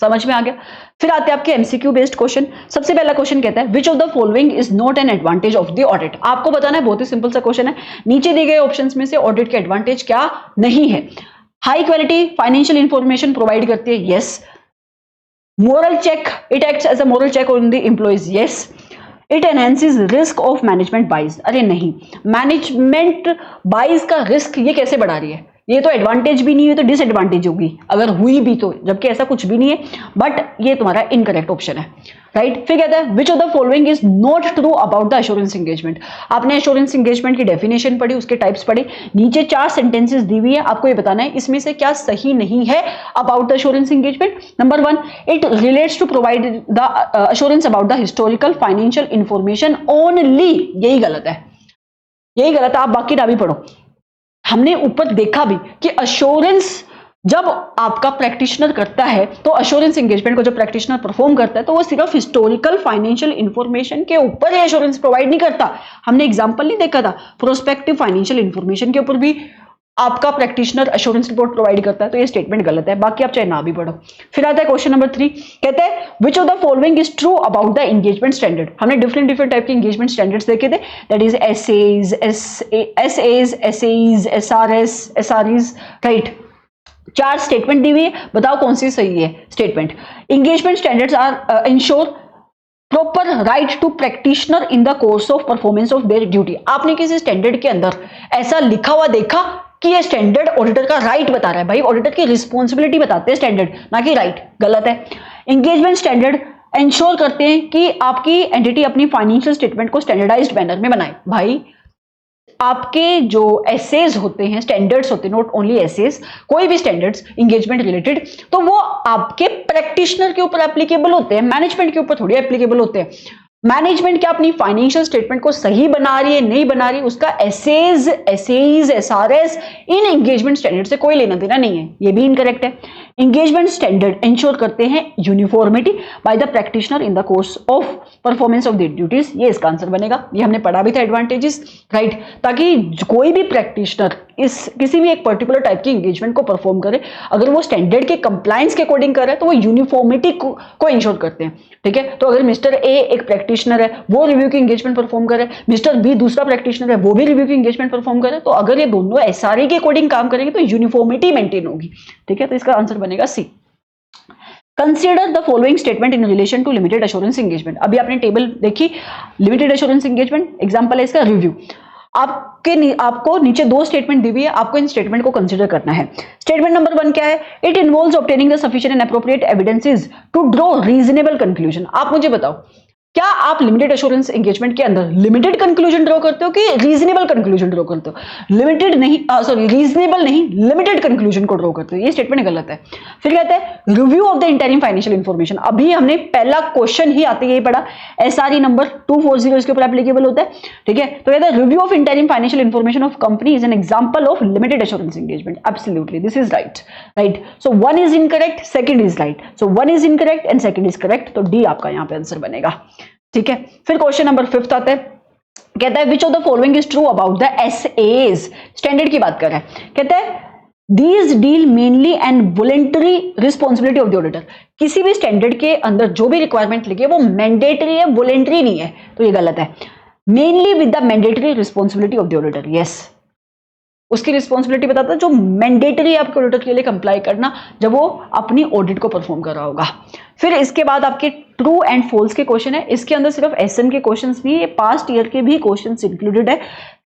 समझ में आ गया. फिर आते हैं आपके एमसीक्यू बेस्ड क्वेश्चन. सबसे पहला क्वेश्चन कहता है which of the following is not an advantage of the audit. आपको बताना है, बहुत ही सिंपल सा क्वेश्चन है. नीचे दिए गए ऑप्शंस में से ऑडिट के एडवांटेज क्या नहीं है. High quality financial information provide करती है, yes. Moral check, it acts as a moral check on the employees, yes. It enhances risk of management bias. अरे नहीं, मैनेजमेंट बाइज का रिस्क ये कैसे बढ़ा रही है. ये तो एडवांटेज भी नहीं है तो डिसएडवांटेज होगी अगर हुई भी तो, जबकि ऐसा कुछ भी नहीं है. बट ये तुम्हारा इनकरेक्ट ऑप्शन है, राइट. फिर कहता है which of the following is not true about the assurance engagement. आपने एश्योरेंस एंगेजमेंट की डेफिनेशन पढ़ी, उसके टाइप्स पढ़े, नीचे 4 सेंटेंसेस दी हुई है. आपको ये बताना है इसमें से क्या सही नहीं है about the assurance engagement. Number 1, it relates to provide the assurance about the historical financial information only. यही गलत है, यही गलत है. आप बाकी ना भी पढ़ो. हमने ऊपर देखा भी कि अश्योरेंस जब आपका प्रैक्टिशनर करता है तो अश्योरेंस एंगेजमेंट को जब प्रैक्टिशनर परफॉर्म करता है तो वो सिर्फ हिस्टोरिकल फाइनेंशियल इंफॉर्मेशन के ऊपर ही अश्योरेंस प्रोवाइड नहीं करता. हमने एग्जांपल नहीं देखा था, प्रोस्पेक्टिव फाइनेंशियल इंफॉर्मेशन के ऊपर भी आपका प्रैक्टिशनर एश्योरेंस रिपोर्ट प्रोवाइड करता है. तो ये स्टेटमेंट गलत है, बाकी आप चाहे ना भी पढ़ो. फिर आता है क्वेश्चन नंबर 3, कहते हैं which of the following is true about the engagement standard. हमने डिफरेंट टाइप के एंगेजमेंट स्टैंडर्ड्स देखे थे, that is SAs, SRSs, SREs, right. 4 statement दी हुई है, बताओ कौन सी सही है statement. Engagement standards are insure proper right to practitioner in the course of performance of their duty. आपने किसी स्टैंडर्ड के अंदर ऐसा लिखा हुआ देखा कि ये स्टैंडर्ड ऑडिटर का राइट बता रहा है. भाई ऑडिटर की रिस्पॉन्सिबिलिटी बताते हैं स्टैंडर्ड, ना कि राइट. गलत है. एंगेजमेंट स्टैंडर्ड इंश्योर करते हैं कि आपकी एंटिटी अपनी फाइनेंशियल स्टेटमेंट को स्टैंडर्डाइज्ड मैनर में बनाए. भाई आपके जो एसेज होते हैं, स्टैंडर्ड्स होते हैं, नॉट ओनली एसेज, कोई भी स्टैंडर्ड्स एंगेजमेंट रिलेटेड, तो वो आपके प्रैक्टिशनर के ऊपर एप्लीकेबल होते हैं, मैनेजमेंट के ऊपर थोड़ी एप्लीकेबल होते हैं. मैनेजमेंट क्या अपनी फाइनेंशियल स्टेटमेंट को सही बना रही है नहीं बना रही, उसका एसेज, एसआरएस इन एंगेजमेंट स्टैंडर्ड से कोई लेना देना नहीं है. ये भी इनकरेक्ट है. एंगेजमेंट स्टैंडर्ड इंश्योर करते हैं uniformity by the practitioner in the course of performance of the duties. ये इसका आंसर बनेगा. ये हमने पढ़ा भी था एडवांटेजेस, राइट. ताकि कोई भी प्रैक्टिशनर इस किसी भी एक पर्टिकुलर टाइप की एंगेजमेंट को परफॉर्म करे, अगर वो स्टैंडर्ड के कंप्लायंस के अकॉर्डिंग कर रहा है तो वो यूनिफॉर्मिटी को इंश्योर करते हैं. ठीक है. तो अगर मिस्टर ए एक प्रैक्टिशनर है, वो रिव्यू की एंगेजमेंट परफॉर्म करे, मिस्टर बी दूसरा प्रैक्टिशनर है, वो भी रिव्यू की एंगेजमेंट परफॉर्म करे, तो अगर ये दोनों एसआरए के अकॉर्डिंग काम करेंगे तो यूनिफॉर्मिटी मेंटेन होगी. ठीक है. तो इसका आंसर बनेगा C. Consider the following statement in relation to limited assurance engagement. अभी आपने टेबल देखी, लिमिटेड एश्योरेंस एंगेजमेंट एग्जांपल है इसका रिव्यू. आपको नीचे 2 स्टेटमेंट दी हुई है, आपको इन स्टेटमेंट को कंसीडर करना है. स्टेटमेंट नंबर 1 क्या है. It involves obtaining the sufficient and appropriate evidences to draw reasonable conclusion. आप मुझे बताओ क्या आप लिमिटेड एश्योरेंस एंगेजमेंट के अंदर लिमिटेड कंक्लूजन ड्रॉ करते हो कि रीजनेबल कंक्लूजन ड्रॉ करते हो? लिमिटेड नहीं, सॉरी रीजनेबल नहीं, लिमिटेड कंक्लूजन को ड्रॉ करते हो, ये स्टेटमेंट गलत है। फिर कहते हैं review of the interim financial information. अभी हमने पहला क्वेश्चन ही आते यही पढ़ा, एसआरई नंबर 240 इसके ऊपर एप्लीकेबल होता है, ठीक है। तो कहते हैं review of interim financial information of company is an example of limited assurance engagement. Absolutely this is right, right. So one is incorrect, second is right. So one is incorrect and second is correct, तो डी आपका यहां पे आंसर बनेगा, ठीक है। फिर क्वेश्चन नंबर 5 आता है, कहता है which of the following is true about the SAs. Standard की बात कर रहा है, कहता है these deal mainly and voluntary responsibility of the auditor. किसी भी स्टैंडर्ड के अंदर जो भी रिक्वायरमेंट लिखी है वो मैंडेटरी है, वॉलेंटरी नहीं है, तो ये गलत है। Mainly with the mandatory responsibility of the auditor, yes, उसकी रिस्पॉन्सिबिलिटी बताता है जो मैंडेटरी है आपके ऑडिटर के लिए कंप्लाई करना जब वो अपनी ऑडिट को परफॉर्म कर रहा होगा। फिर इसके बाद आपके ट्रू एंड फॉल्स के क्वेश्चन है, इसके अंदर सिर्फ एसएम के क्वेश्चंस नहीं, ये पास्ट ईयर के भी क्वेश्चंस इंक्लूडेड है।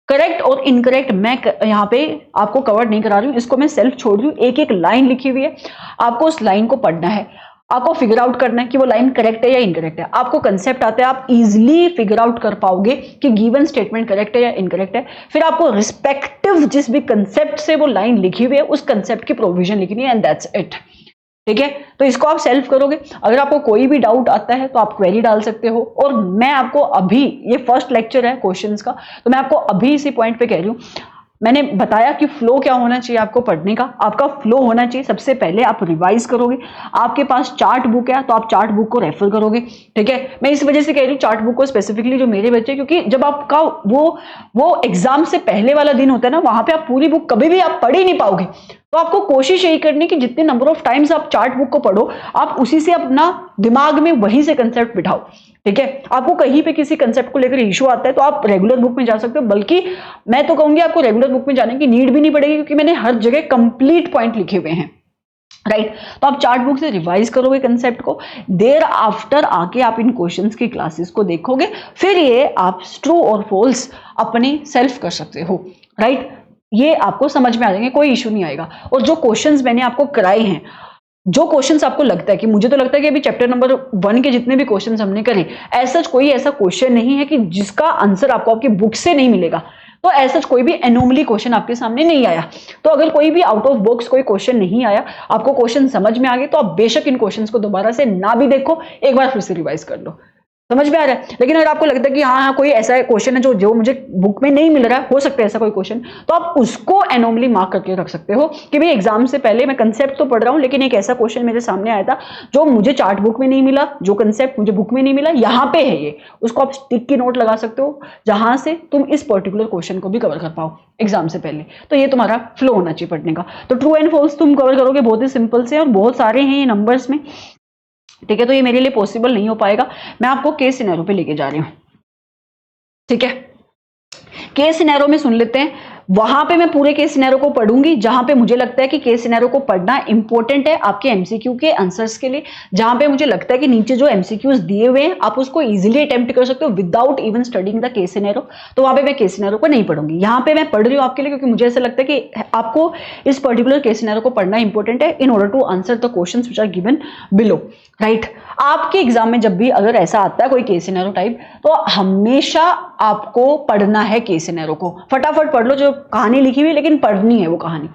करेक्ट और इनकरेक्ट मैं यहाँ पे आपको कवर नहीं करा रही हूँ, इसको मैं सेल्फ छोड़ रही हूँ। एक एक लाइन लिखी हुई है, आपको उस लाइन को पढ़ना है, आपको फिगर आउट करना है कि वो लाइन करेक्ट है या इनकरेक्ट है। आपको कंसेप्ट आता है, आप इजीली फिगर आउट कर पाओगे कि गिवन स्टेटमेंट करेक्ट है या इनकरेक्ट है। फिर आपको रिस्पेक्टिव जिस भी कंसेप्ट से वो लाइन लिखी हुई है उस कंसेप्ट की प्रोविजन लिखनी है, एंड दैट्स इट, ठीक है। तो इसको आप सेल्फ करोगे। अगर आपको कोई भी डाउट आता है तो आप क्वेरी डाल सकते हो, और मैं आपको अभी, ये फर्स्ट लेक्चर है क्वेश्चंस का, तो मैं आपको अभी इसी पॉइंट पे कह रही हूँ, मैंने बताया कि फ्लो क्या होना चाहिए आपको पढ़ने का। आपका फ्लो होना चाहिए, सबसे पहले आप रिवाइज करोगे, आपके पास चार्ट बुक है तो आप चार्ट बुक को रेफर करोगे, ठीक है। मैं इस वजह से कह रही हूँ चार्ट बुक को स्पेसिफिकली जो मेरे बच्चे, क्योंकि जब आपका वो एग्जाम से पहले वाला दिन होता है ना, वहां पे आप पूरी बुक कभी भी आप पढ़ ही नहीं पाओगे। तो आपको कोशिश यही करनी कि जितने नंबर ऑफ टाइम्स आप चार्ट बुक को पढ़ो, आप उसी से अपना दिमाग में वहीं से कंसेप्ट बिठाओ, ठीक है। आपको कहीं पे किसी कंसेप्ट को लेकर इशू आता है तो आप रेगुलर बुक में जा सकते हो, बल्कि मैं तो कहूंगी आपको रेगुलर बुक में जाने की नीड भी नहीं पड़ेगी, क्योंकि मैंने हर जगह कंप्लीट पॉइंट लिखे हुए हैं, राइट। तो आप चार्ट बुक से रिवाइज करोगे कंसेप्ट को, देर आफ्टर आके आप इन क्वेश्चंस की क्लासेस को देखोगे, फिर ये आप ट्रू और फॉल्स अपने सेल्फ कर सकते हो, राइट। ये आपको समझ में आ जाएंगे, कोई इशू नहीं आएगा। और जो क्वेश्चंस मैंने आपको कराए हैं, जो क्वेश्चंस आपको लगता है कि, मुझे तो लगता है कि अभी चैप्टर नंबर 1 के जितने भी क्वेश्चंस हमने करे, ऐसा कोई ऐसा क्वेश्चन नहीं है कि जिसका आंसर आपको आपकी बुक से नहीं मिलेगा। तो ऐसा कोई भी एनोमली क्वेश्चन आपके सामने नहीं आया। तो अगर कोई भी आउट ऑफ बॉक्स कोई क्वेश्चन नहीं आया, आपको क्वेश्चन समझ में आ गए, तो आप बेशक इन क्वेश्चंस को दोबारा से ना भी देखो, एक बार फिर से रिवाइज कर लो, समझ में आ रहा है। लेकिन अगर आपको लगता है कि हाँ कोई ऐसा क्वेश्चन है जो मुझे बुक में नहीं मिल रहा है, हो सकता है ऐसा कोई क्वेश्चन, तो आप उसको एनोमली मार्क करके रख सकते हो कि भाई एग्जाम से पहले मैं कंसेप्ट तो पढ़ रहा हूं, लेकिन एक ऐसा क्वेश्चन मेरे सामने आया था जो मुझे चार्ट बुक में नहीं मिला, जो कंसेप्ट मुझे बुक में नहीं मिला, यहाँ पे है ये, उसको आप टिक की नोट लगा सकते हो, जहां से तुम इस पर्टिकुलर क्वेश्चन को भी कवर कर पाओ एग्जाम से पहले। तो ये तुम्हारा फ्लो होना चाहिए पढ़ने का। तो ट्रू एंड फॉल्स तुम कवर करोगे, बहुत ही सिंपल से, और बहुत सारे हैं ये नंबर्स में, ठीक है। तो ये मेरे लिए पॉसिबल नहीं हो पाएगा, मैं आपको केस सिनेरियो पे लेके जा रही हूं, ठीक है। केस सिनेरियो में सुन लेते हैं, वहां पे मैं पूरे केस सिनेरियो को पढ़ूंगी जहां पे मुझे लगता है कि केस सिनेरियो को पढ़ना इंपॉर्टेंट है आपके एमसीक्यू के आंसर्स के लिए, जहां पे मुझे लगता है कि नीचे जो एमसीक्यूज दिए हुए हैं आप उसको इजीली अटेम्प्ट कर सकते हो without even studying the case scenario. तो वहां पे मैं केस सिनेरियो को नहीं पढ़ूंगी, यहाँ पे मैं पढ़ रही हूँ आपके लिए, क्योंकि मुझे ऐसा लगता है कि आपको इस पर्टिकुलर केस सिनेरियो को पढ़ना इंपॉर्टेंट है in order to answer the questions which are given below, right. आपके एग्जाम में जब भी अगर ऐसा आता है कोई केस सिनेरियो टाइप, तो हमेशा आपको पढ़ना है केस सिनेरियो को, फटाफट पढ़ लो, जो कहानी लिखी हुई लेकिन पढ़नी है वो कहानी।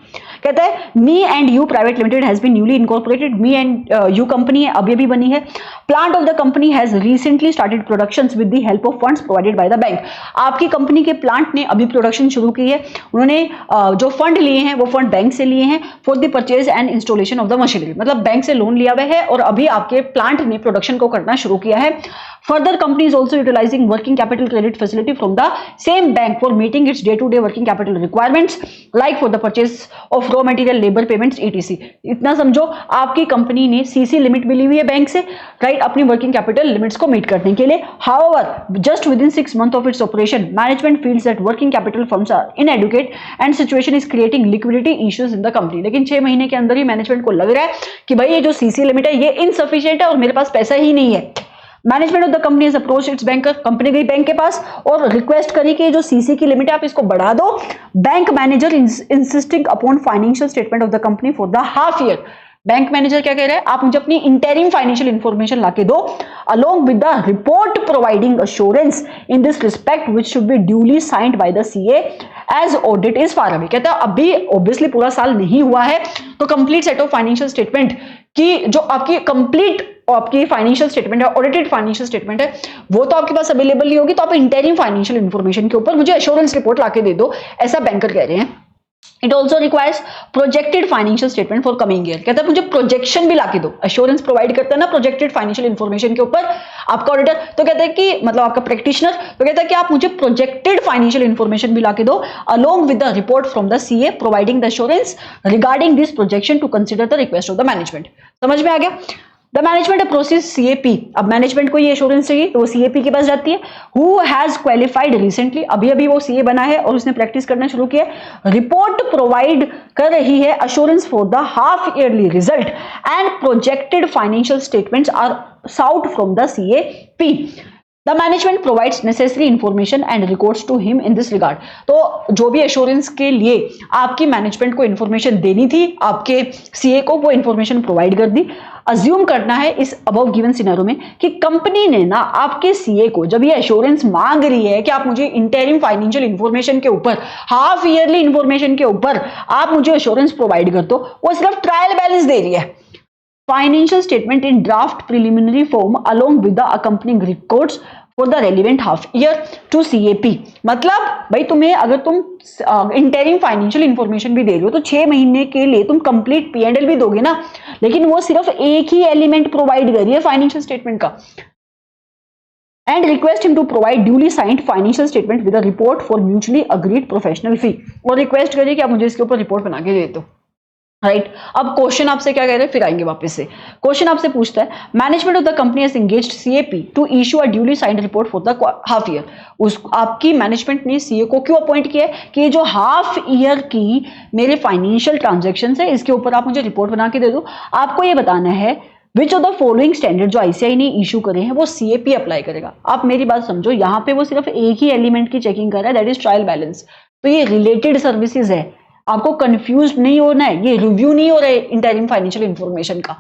कहता है me and you private limited has been newly incorporated, me and you company है, अभी अभी बनी है। Plant of the company has recently started productions with the help of funds provided by the bank. आपकी कंपनी के प्लांट ने अभी प्रोडक्शन शुरू की है, उन्होंने जो फंड लिए हैं वो फंड बैंक से लिए हैं for the purchase and installation of the machinery, मतलब बैंक से लोन लिया हुआ है और अभी आपके प्लांट ने प्रोडक्शन को करना शुरू किया है। Further, company is also utilizing working capital credit facility from the same bank for meeting its day-to-day working capital requirements, like for the purchase of raw material, labor payments, etc. इतना समझो, आपकी कंपनी ने सीसी लिमिट मिली हुई है बैंक से, राइट, अपनी वर्किंग कैपिटल लिमिट्स को मीट करने के लिए। However, just within 6 months of its operation, management feels that working capital funds are inadequate and situation is creating liquidity issues in the company. लेकिन 6 महीने के अंदर ही मैनेजमेंट को लग रहा है कि भाई ये जो सीसी लिमिट है ये इनसफिशिएंट है और मेरे पास पैसा ही नहीं है। Management of the company is approach its banker, company गई बैंक के पास और रिक्वेस्ट करी कि जो सीसी की लिमिट है आप इसको बढ़ा दो। Bank manager insisting upon financial statement of the company for the half year, bank manager क्या कह रहा है, आप मुझे अपनी इंटरिम फाइनेंशियल इंफॉर्मेशन लाके दो along with the report providing assurance in this respect which should be duly signed by the CA as audit is far away। कहता है अभी ऑब्वियसली पूरा साल नहीं हुआ है, तो complete set of financial statement की जो आपकी कंप्लीट आपकी फाइनेंशियल स्टेटमेंट है, ऑडिटेड फाइनेंशियल स्टेटमेंट है, वो तो आपके पास अवेलेबल नहीं होगी, तो आप इंटरिम फाइनेंशियल इंफॉर्मेशन के ऊपर मुझे एश्योरेंस रिपोर्ट लाके दे दो, ऐसा बैंकर कह रहे हैं। It also requires projected financial statement for coming year. कहता है मुझे प्रोजेक्शन भी लाके दो, एश्योरेंस प्रोवाइड करता है ना प्रोजेक्टेड फाइनेंशियल इंफॉर्मेशन के ऊपर आपका ऑडिटर, तो कहता है कि मतलब आपका प्रैक्टिशनर, तो कहता है कि आप मुझे प्रोजेक्टेड फाइनेंशियल इंफॉर्मेशन भी लाके दो along with the report from the CA providing the assurance regarding this projection to consider the request of the management. समझ में आ गया? द मैनेजमेंट अप्रोचेस सीएपी, अब मैनेजमेंट को ये एश्योरेंस चाहिए तो वो सीएपी के पास जाती है, हु हैज क्वालिफाइड रिसेंटली, अभी अभी वो सीए बना है और उसने प्रैक्टिस करना शुरू किया, रिपोर्ट प्रोवाइड कर रही है assurance for the half yearly result and projected financial statements are sought from the CAP. The management provides necessary information and records to him in this regard. तो जो भी एश्योरेंस के लिए आपकी मैनेजमेंट को इंफॉर्मेशन देनी थी, आपके सीए को वो इंफॉर्मेशन प्रोवाइड कर दी। अज्यूम करना है इस अबव गिवन सिनेरियो में कि कंपनी ने ना आपके सीए को जब ये एश्योरेंस मांग रही है कि आप मुझे इंटरिम फाइनेंशियल इंफॉर्मेशन के ऊपर, हाफ ईयरली इंफॉर्मेशन के ऊपर आप मुझे एश्योरेंस प्रोवाइड कर दो, वो सिर्फ ट्रायल बैलेंस दे रही है। Financial statement in draft preliminary form along with the accompanying records for the relevant half year to CAP. मतलब भाई तुम्हें अगर तुम इंटरिम फाइनेंशियल इंफॉर्मेशन भी दे रहे हो तो 6 महीने के लिए तुम कंप्लीट पी&एल भी दोगे ना, लेकिन वो सिर्फ एक ही एलिमेंट प्रोवाइड कर रही है फाइनेंशियल स्टेटमेंट का। And request him to provide duly signed financial statement with a report for mutually agreed professional fee, और रिक्वेस्ट करिए कि आप मुझे इसके ऊपर रिपोर्ट बना के दे दो। राइट, अब क्वेश्चन आपसे क्या कह रहे हैं, फिर आएंगे वापस से। क्वेश्चन आपसे पूछता है management of the company has engaged CAP to issue a duly signed report for the half year. उस आपकी मैनेजमेंट ने सीए को क्यों अपॉइंट किया है कि जो हाफ ईयर की मेरे फाइनेंशियल ट्रांजैक्शंस है इसके ऊपर आप मुझे रिपोर्ट बना के दे दो। आपको ये बताना है which of the following standard जो आईसीआई ने इशू करे हैं वो सीएपी अप्लाई करेगा। आप मेरी बात समझो, यहाँ पे वो सिर्फ एक ही एलिमेंट की चेकिंग कर रहा है, दैट इज ट्रायल बैलेंस। तो ये रिलेटेड सर्विसेज है, आपको कंफ्यूज नहीं होना है, ये रिव्यू नहीं हो रहा है इंटरिम फाइनेंशियल इंफॉर्मेशन का,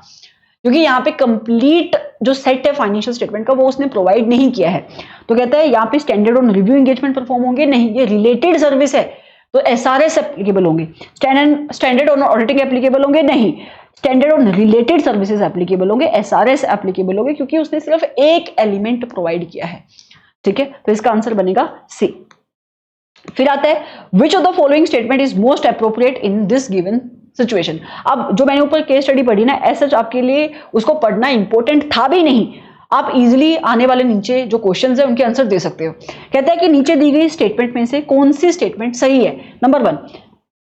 क्योंकि यहाँ पे कंप्लीट जो सेट है फाइनेंशियल स्टेटमेंट का वो उसने प्रोवाइड नहीं किया है। तो कहता है यहाँ पे standard on review engagement perform होंगे नहीं, ये रिलेटेड सर्विस है तो एसआरएस एप्लीकेबल होंगे। स्टैंडर्ड ऑन ऑडिटिंग एप्लीकेबल होंगे नहीं, standard on related services applicable होंगे, एसआरएस एप्लीकेबल होंगे, क्योंकि उसने सिर्फ एक एलिमेंट प्रोवाइड किया है। ठीक है, तो इसका आंसर बनेगा सी। फिर आता है which of the following statement is most appropriate in this given situation. अब जो मैंने ऊपर केस स्टडी पढ़ी ना, ऐसा आपके लिए उसको पढ़ना इंपॉर्टेंट था भी नहीं, आप इजीली आने वाले नीचे जो क्वेश्चंस है उनके आंसर दे सकते हो। कहता है कि नीचे दी गई स्टेटमेंट में से कौन सी स्टेटमेंट सही है। नंबर 1,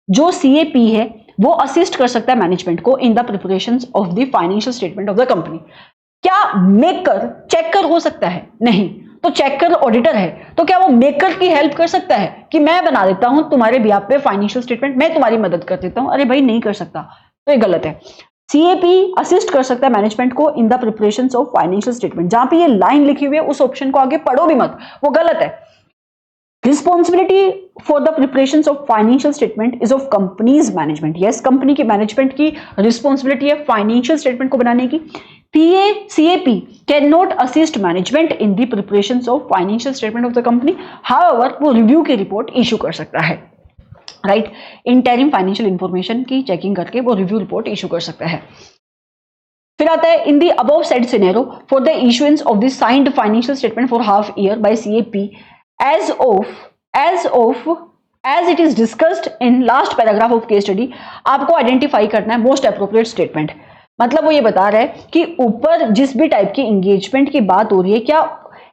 जो सीएपी है वो असिस्ट कर सकता है मैनेजमेंट को in the preparation of the financial statement of the company. क्या मेकर चेकर हो सकता है? नहीं। तो चेकर ऑडिटर है, तो क्या वो मेकर की हेल्प कर सकता है कि मैं बना देता हूं तुम्हारे बिहाफ पे फाइनेंशियल स्टेटमेंट, मैं तुम्हारी मदद कर देता हूं? अरे भाई नहीं कर सकता, तो ये गलत है। सीएपी असिस्ट कर सकता है मैनेजमेंट को in the preparation of financial statement. जहां पे ये लाइन लिखी हुई है उस ऑप्शन को आगे पढ़ो भी मत, वो गलत है। Responsibility for the preparation of financial statement is of companies management. Yes, company की मैनेजमेंट की रिस्पॉन्सिबिलिटी है फाइनेंशियल स्टेटमेंट को बनाने की। CAP cannot assist management in the preparation of financial statement of the company. However, वो रिव्यू की रिपोर्ट इशू कर सकता है। राइट, इंटरिम फाइनेंशियल इंफॉर्मेशन की चेकिंग करके वो रिव्यू रिपोर्ट इशू कर सकता है। फिर आता है in the above said scenario for the issuance of the signed financial statement for half year by CAP as it is discussed in last paragraph of case study, आपको आइडेंटिफाई करना है मोस्ट अप्रोप्रिएट स्टेटमेंट। मतलब वो ये बता रहा है कि ऊपर जिस भी टाइप की एंगेजमेंट की बात हो रही है क्या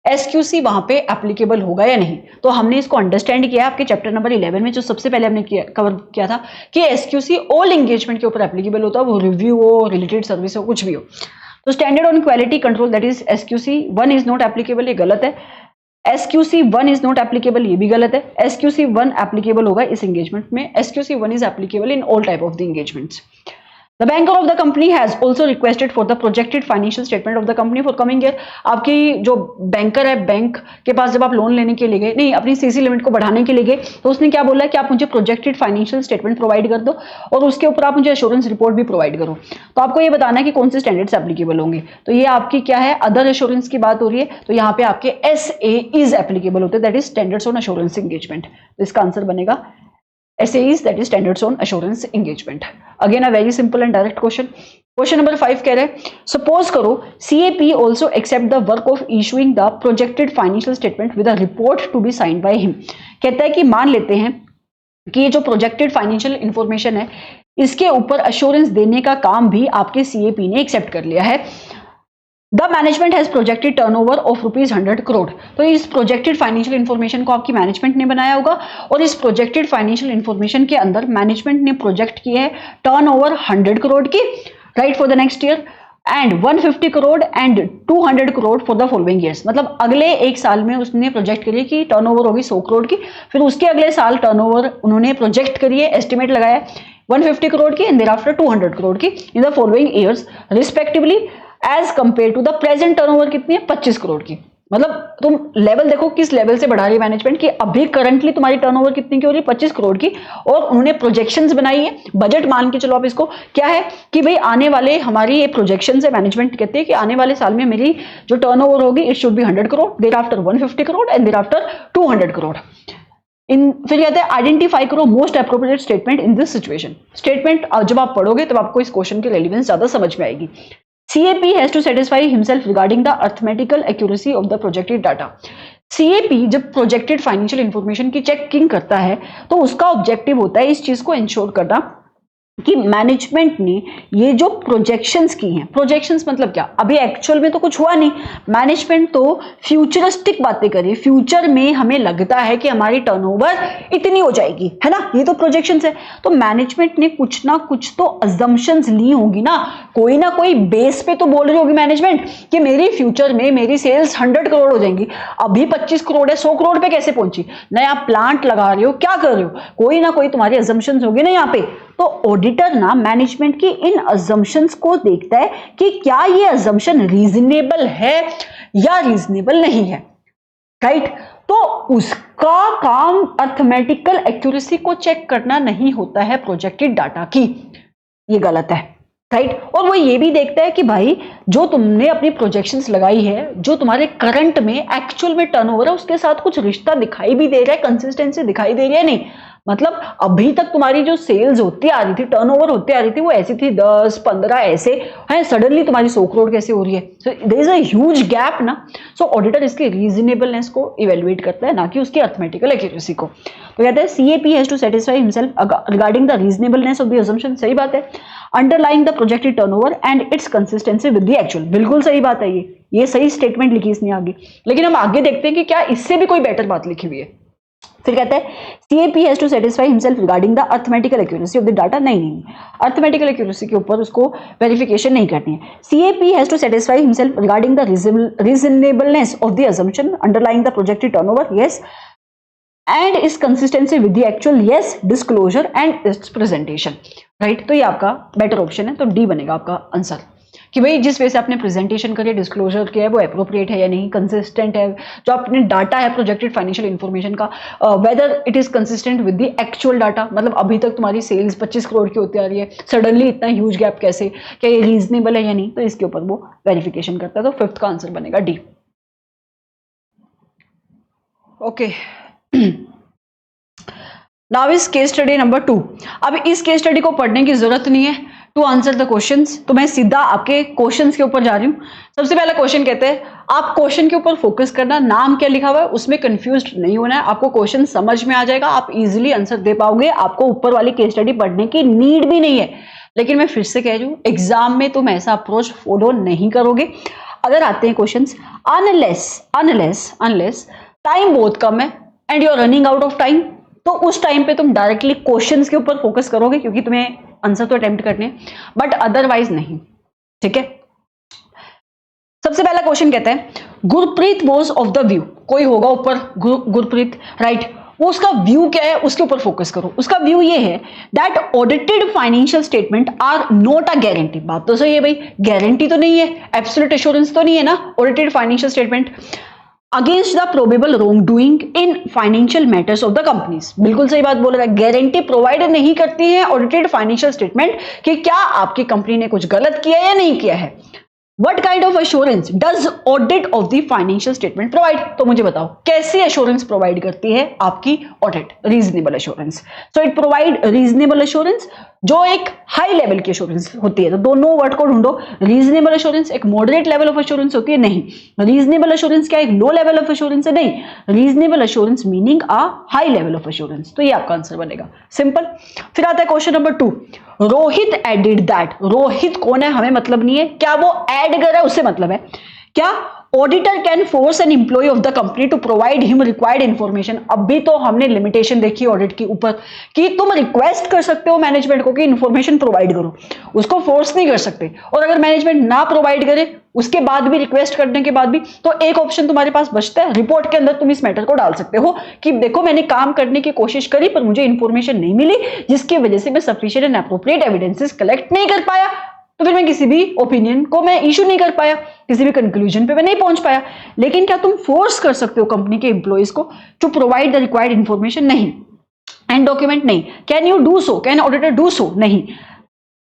एसक्यूसी वहां पे एप्लीकेबल होगा या नहीं। तो हमने इसको अंडरस्टैंड किया आपके चैप्टर नंबर 11 में, जो सबसे पहले हमने कवर किया था कि एसक्यूसी ऑल एंगेजमेंट के ऊपर एप्लीकेबल होता है, वो रिव्यू हो, रिलेटेड सर्विस हो, कुछ भी हो। तो standard on quality control that is SQC 1 is not applicable, ये गलत है। SQC 1 इज नॉट एप्लीकेबल, ये भी गलत है। SQC 1 एप्लीकेबल होगा इस एंगेजमेंट में, SQC 1 is applicable in all type of the engagements. The banker of the company has also requested for the projected financial statement of the company for coming year. आपकी जो बैंकर है, बैंक के पास जब आप लोन लेने के लिए गए, नहीं अपनी सीसी लिमिट को बढ़ाने के लिए गए, तो उसने क्या बोला कि आप मुझे प्रोजेक्टेड फाइनेंशियल स्टेटमेंट प्रोवाइड कर दो और उसके ऊपर आप मुझे एश्योरेंस रिपोर्ट भी प्रोवाइड करो। तो आपको ये बताना है कि कौन से स्टैंडर्ड्स एप्लीकेबल होंगे। तो ये आपकी क्या है, अदर एश्योरेंस की बात हो रही है, तो यहाँ पे आपके SAEs एप्लीकेबल होते हैं, that is standards on assurance engagement. तो इसका आंसर बनेगा SAEs, that is standards on assurance engagement. Again a very simple and direct question. Question number 5 कह रहे हैं, suppose करो CAP also accept the work of issuing the projected financial statement with a report to be signed by him. कहता है कि मान लेते हैं कि ये जो प्रोजेक्टेड फाइनेंशियल इंफॉर्मेशन है इसके ऊपर अश्योरेंस देने का काम भी आपके CAP ने एक्सेप्ट कर लिया है। The management has projected turnover of ₹100 crore. तो इस प्रोजेक्टेड फाइनेंशियल इंफॉर्मेशन को आपकी मैनेजमेंट ने बनाया होगा और इस प्रोजेक्टेड फाइनेंशियल इंफॉर्मेशन के अंदर मैनेजमेंट ने प्रोजेक्ट किया है टर्नओवर 100 करोड़ की, right, for the next year and 150 crore and 200 crore for the following years. मतलब अगले एक साल में उसने प्रोजेक्ट करी कि टर्नओवर होगी 100 करोड़ की, फिर उसके अगले साल टर्नओवर उन्होंने प्रोजेक्ट करी है, एस्टिमेट लगाया 150 करोड़ की एंड देयर आफ्टर 200 करोड़ की in the following years respectively as compare to the present turnover कितनी है, 25 करोड़ की। मतलब तुम लेवल देखो किस लेवल से बढ़ा रही है मैनेजमेंट की। अभी करंटली तुम्हारी टर्नओवर कितनी की हो रही है, 25 करोड़ की, और उन्होंने प्रोजेक्शंस बनाई है, बजट मान के चलो आप इसको, क्या है कि भाई आने वाले हमारी ये प्रोजेक्शंस है, मैनेजमेंट कहते हैं कि आने वाले साल में मेरी जो टर्नओवर होगी it should be 100 crore, thereafter 150 crore and thereafter 200 crore. फिर कहते हैं आइडेंटिफाई करो most appropriate statement in this situation. Statement जब आप पढ़ोगे तब आपको इस क्वेश्चन की रेलेवेंस ज्यादा समझ में आएगी। CAP has to satisfy himself regarding the arithmetical accuracy of the projected data. CAP जब प्रोजेक्टेड फाइनेंशियल इंफॉर्मेशन की चेकिंग करता है तो उसका ऑब्जेक्टिव होता है इस चीज को इंश्योर करना कि मैनेजमेंट ने ये जो प्रोजेक्शंस की हैं, प्रोजेक्शंस मतलब क्या, अभी एक्चुअल में तो कुछ हुआ नहीं, मैनेजमेंट तो फ्यूचरिस्टिक बातें करी, फ्यूचर में हमें लगता है कि हमारी टर्नओवर इतनी हो जाएगी, है ना, ये तो प्रोजेक्शंस है। तो मैनेजमेंट ने कुछ ना कुछ तो अजम्पशंस ली होंगी ना कोई बेस पे तो बोल रही होगी मैनेजमेंट कि मेरी फ्यूचर में मेरी सेल्स 100 करोड़ हो जाएंगी, अभी 25 करोड़ है, 100 करोड़ पे कैसे पहुंची, नया प्लांट लगा रहे हो, क्या कर रहे हो, कोई ना कोई तुम्हारी अजम्पशंस होगी ना यहाँ पे। तो ऑडिटर ना मैनेजमेंट की इन अजम्पशंस को देखता है कि क्या ये अजम्पशन रीजनेबल है या रीजनेबल नहीं है, राइट। तो उसका काम अर्थमेटिकल एक्यूरेसी को चेक करना नहीं होता है प्रोजेक्टेड डाटा की, ये गलत है, राइट। और वो ये भी देखता है कि भाई जो तुमने अपनी प्रोजेक्शंस लगाई है, जो तुम्हारे करंट में एक्चुअल में टर्नओवर है उसके साथ कुछ रिश्ता दिखाई भी दे रहा है, कंसिस्टेंसी दिखाई दे रही है नहीं। मतलब अभी तक तुम्हारी जो सेल्स होती आ रही थी, टर्नओवर होती आ रही थी, वो ऐसी थी 10-15 ऐसे है, सडनली तुम्हारी 100 करोड़ कैसे हो रही है, so there is a huge gap ना। सो ऑडिटर इसकी रीजनेबलनेस को इवेलुएट करता है, ना कि उसकी अर्थमेटिकल एक्यूरेसी को। तो कहते हैं CAP has to satisfy himself regarding the reasonableness of the assumption, सही बात है, underlying the projected turnover and its consistency with the actual, बिल्कुल सही बात है, ये सही स्टेटमेंट लिखी इसने आगे। लेकिन हम आगे देखते हैं कि क्या इससे भी कोई बेटर बात लिखी हुई है। फिर कहते हैं CAP has to satisfy himself regarding the arithmetical accuracy of the data, नहीं, अर्थमेटिकल एक्यूरेसी के ऊपर उसको वेरिफिकेशन नहीं करनी है। CAP has to satisfy himself regarding the reasonableness of the assumption underlying the projected turnover, yes, and is consistency with the actual, yes, disclosure and its presentation, right. तो ये आपका बेटर ऑप्शन है, तो D बनेगा आपका आंसर कि भाई जिस वे से आपने प्रेजेंटेशन करी, डिस्क्लोजर किया है, वो एप्रोप्रिएट है या नहीं, कंसिस्टेंट है, जो आपने डाटा है प्रोजेक्टेड फाइनेंशियल इंफॉर्मेशन का, weather it is consistent with the actual data, मतलब अभी तक तुम्हारी सेल्स 25 करोड़ की होती आ रही है, सडनली इतना ह्यूज गैप कैसे, क्या ये रीजनेबल है या नहीं, तो इसके ऊपर वो वेरिफिकेशन करता है। तो 5th का आंसर बनेगा D। Okay, now is case study number 2। अब इस केस स्टडी को पढ़ने की जरूरत नहीं है टू आंसर द क्वेश्चंस, तो मैं सीधा आपके क्वेश्चंस के ऊपर जा रही हूँ। सबसे पहला क्वेश्चन कहते हैं आप क्वेश्चन के ऊपर फोकस करना, नाम क्या लिखा हुआ है उसमें कंफ्यूज नहीं होना है, आपको क्वेश्चन समझ में आ जाएगा, आप इजीली आंसर दे पाओगे, आपको ऊपर वाली केस स्टडी पढ़ने की नीड भी नहीं है। लेकिन मैं फिर से कह रही हूँ एग्जाम में तुम ऐसा अप्रोच फॉलो नहीं करोगे। अगर आते हैं क्वेश्चन, अनलेस टाइम बहुत कम है and you are running out of time, तो उस टाइम पे तुम डायरेक्टली क्वेश्चंस के ऊपर फोकस करोगे क्योंकि तुम्हें आंसर तो अटेम्प्ट करने, बट अदरवाइज नहीं, ठीक है। सबसे पहला क्वेश्चन कहता है Gurpreet was of the view, कोई होगा ऊपर गुरप्रीत, राइट, वो उसका व्यू क्या है उसके ऊपर फोकस करो। उसका व्यू ये है that audited financial statement are not a guarantee. बात तो सही है भाई, गारंटी तो नहीं है, एब्सोल्यूट एश्योरेंस तो नहीं है ना audited financial statement against the probable wrong doing in financial matters of the companies. बिल्कुल सही बात बोल रहा है, गारंटी प्रोवाइड नहीं करती है ऑडिटेड फाइनेंशियल स्टेटमेंट कि क्या आपकी कंपनी ने कुछ गलत किया या नहीं किया है। What kind of assurance does audit of the financial statement provide? तो मुझे बताओ कैसी assurance provide करती है आपकी audit? Reasonable assurance. So it provide reasonable assurance जो एक हाई लेवल की एश्योरेंस होती है। तो दोनों वर्ड को ढूंढो, रीजनेबल एश्योरेंस एक मॉडरेट लेवल ऑफ एश्योरेंस होती है, नहीं रीजनेबल एश्योरेंस क्या एक लो लेवल ऑफ एश्योरेंस है, नहीं reasonable assurance meaning a high level of assurance. तो ये आपका आंसर बनेगा, सिंपल। फिर आता है question number 2, Rohit added that. Rohit कौन है हमें मतलब नहीं है, क्या वो ऐड कर रहा है उससे मतलब है। क्या auditor can force an employee of the company to provide him required information. अभी तो हमने लिमिटेशन देखी ऑडिट के ऊपर कि तुम रिक्वेस्ट कर सकते हो मैनेजमेंट को कि इंफॉर्मेशन प्रोवाइड करो, उसको फोर्स नहीं कर सकते। और अगर मैनेजमेंट ना प्रोवाइड करे उसके बाद भी, रिक्वेस्ट करने के बाद भी, तो एक ऑप्शन तुम्हारे पास बचता है, रिपोर्ट के अंदर तुम इस मैटर को डाल सकते हो कि देखो मैंने काम करने की कोशिश करी पर मुझे इंफॉर्मेशन नहीं मिली जिसकी वजह से मैं sufficient and appropriate evidences collect नहीं कर पाया, तो फिर मैं किसी भी ओपिनियन को मैं इशू नहीं कर पाया, किसी भी कंक्लूजन पे मैं नहीं पहुंच पाया। लेकिन क्या तुम फोर्स कर सकते हो कंपनी के एम्प्लॉइज को to provide the required information? नहीं। And document? नहीं। Can you do so, can auditor do so? नहीं।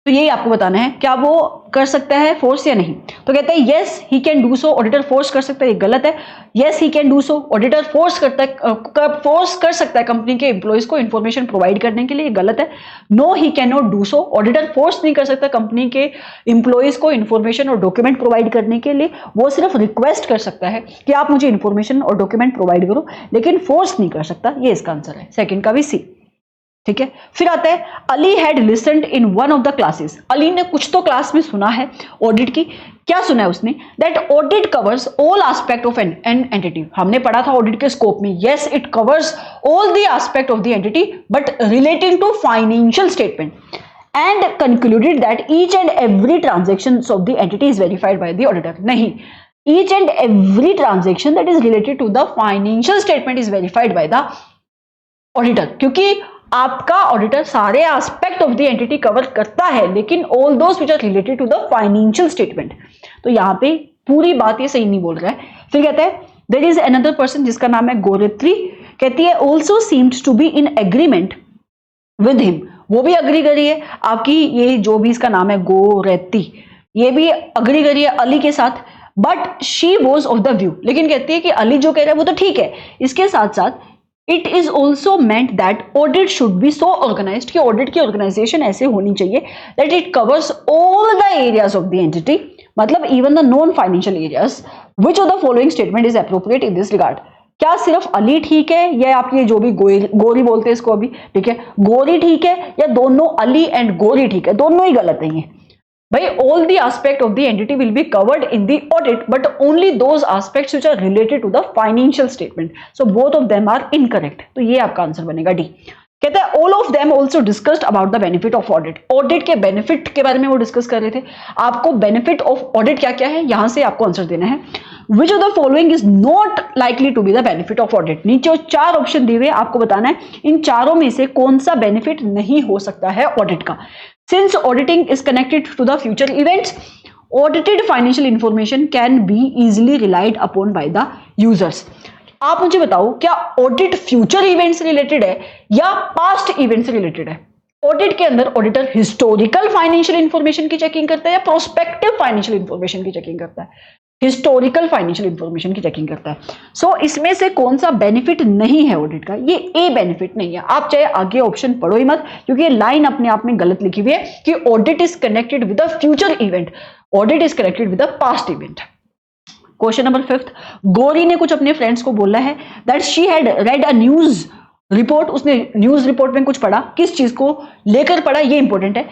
तो यही आपको बताना है क्या वो कर सकता है फोर्स या नहीं। तो कहते हैं yes he can do so, auditor force कर सकता है, ये गलत है। Yes he can do so, auditor force कर सकता है कंपनी के एम्प्लॉइज को इंफॉर्मेशन प्रोवाइड करने के लिए, ये गलत है। No he can not do so, auditor फोर्स नहीं कर सकता कंपनी के एम्प्लॉइज को इंफॉर्मेशन और डॉक्यूमेंट प्रोवाइड करने के लिए, वो सिर्फ रिक्वेस्ट कर सकता है कि आप मुझे इंफॉर्मेशन और डॉक्यूमेंट प्रोवाइड करो, लेकिन फोर्स नहीं कर सकता। ये इसका आंसर है, सेकंड का भी सी। ठीक है। फिर आता है Ali had listened in one of the classes. Ali ने कुछ तो क्लास में सुना है ऑडिट की। क्या सुना है उसने? That audit covers all aspect of an entity. हमने पढ़ा था ऑडिट के स्कोप में, yes it covers all the aspect of the entity but relating to financial statement and concluded that each and every transaction of the entity is verified by the auditor. नहीं, each and every transaction that is related to the financial statement is verified by the auditor, क्योंकि आपका ऑडिटर सारे aspect of the entity cover करता है, लेकिन all those which are related to the financial statement. तो यहां पे पूरी बात ये सही नहीं बोल रहा है। फिर कहता है देयर इज अनदर पर्सन जिसका नाम है गोरेत्री, कहती है also seems to be in agreement with him. वो भी अग्री करी है आपकी, ये जो भी इसका नाम है गोरेती, ये भी अग्री करी है अली के साथ, but she was of the view. लेकिन कहती है कि अली जो कह रहा है वो तो ठीक है, इसके साथ साथ it is also meant that audit should be so organised कि ऑडिट की ऑर्गेनाइजेशन ऐसे होनी चाहिए that it covers all the areas of the entity, मतलब even the non financial areas. Which of the following statement is appropriate in this regard? क्या सिर्फ अली ठीक है या आपकी ये जो भी गोरी बोलते हैं इसको अभी, ठीक है, गोरी ठीक है, या दोनों अली एंड गोरी ठीक है? दोनों ही गलत नहीं है भाई। all the aspect of the entity will be covered in the audit but only those aspects which are related to the financial statement, so both of them are incorrect। तो ये आपका आंसर बनेगा डी। कहता है all of them also discussed about the benefit of audit। Audit के बेनिफिट के बारे में वो डिस्कस कर रहे थे। आपको बेनिफिट ऑफ ऑडिट क्या क्या है यहां से आपको आंसर देना है। Which of the following is not likely to be the benefit of audit? नीचे 4 ऑप्शन दिए हुए, आपको बताना है इन चारों में से कौन सा बेनिफिट नहीं हो सकता है ऑडिट का। Since auditing is connected to the future events, audited financial information can be easily relied upon by the users। आप मुझे बताओ क्या ऑडिट फ्यूचर इवेंट से रिलेटेड है या पास्ट इवेंट से रिलेटेड है? ऑडिट के अंदर ऑडिटर हिस्टोरिकल फाइनेंशियल इंफॉर्मेशन की चेकिंग करता है या प्रोस्पेक्टिव फाइनेंशियल इंफॉर्मेशन की चेकिंग करता है? हिस्टोरिकल फाइनेंशियल इंफॉर्मेशन की चेकिंग करता है। सो इसमें से कौन सा बेनिफिट नहीं है ऑडिट का? ये ए बेनिफिट नहीं है। आप चाहे आगे ऑप्शन पढ़ो ही मत, क्योंकि ये लाइन अपने आप में गलत लिखी हुई है कि audit is connected with the future event, audit is connected with the past event. Question number 5, गोरी ने कुछ अपने फ्रेंड्स को बोला है that she had read a news report. उसने न्यूज रिपोर्ट में कुछ पढ़ा, किस चीज को लेकर पढ़ा ये इंपॉर्टेंट है।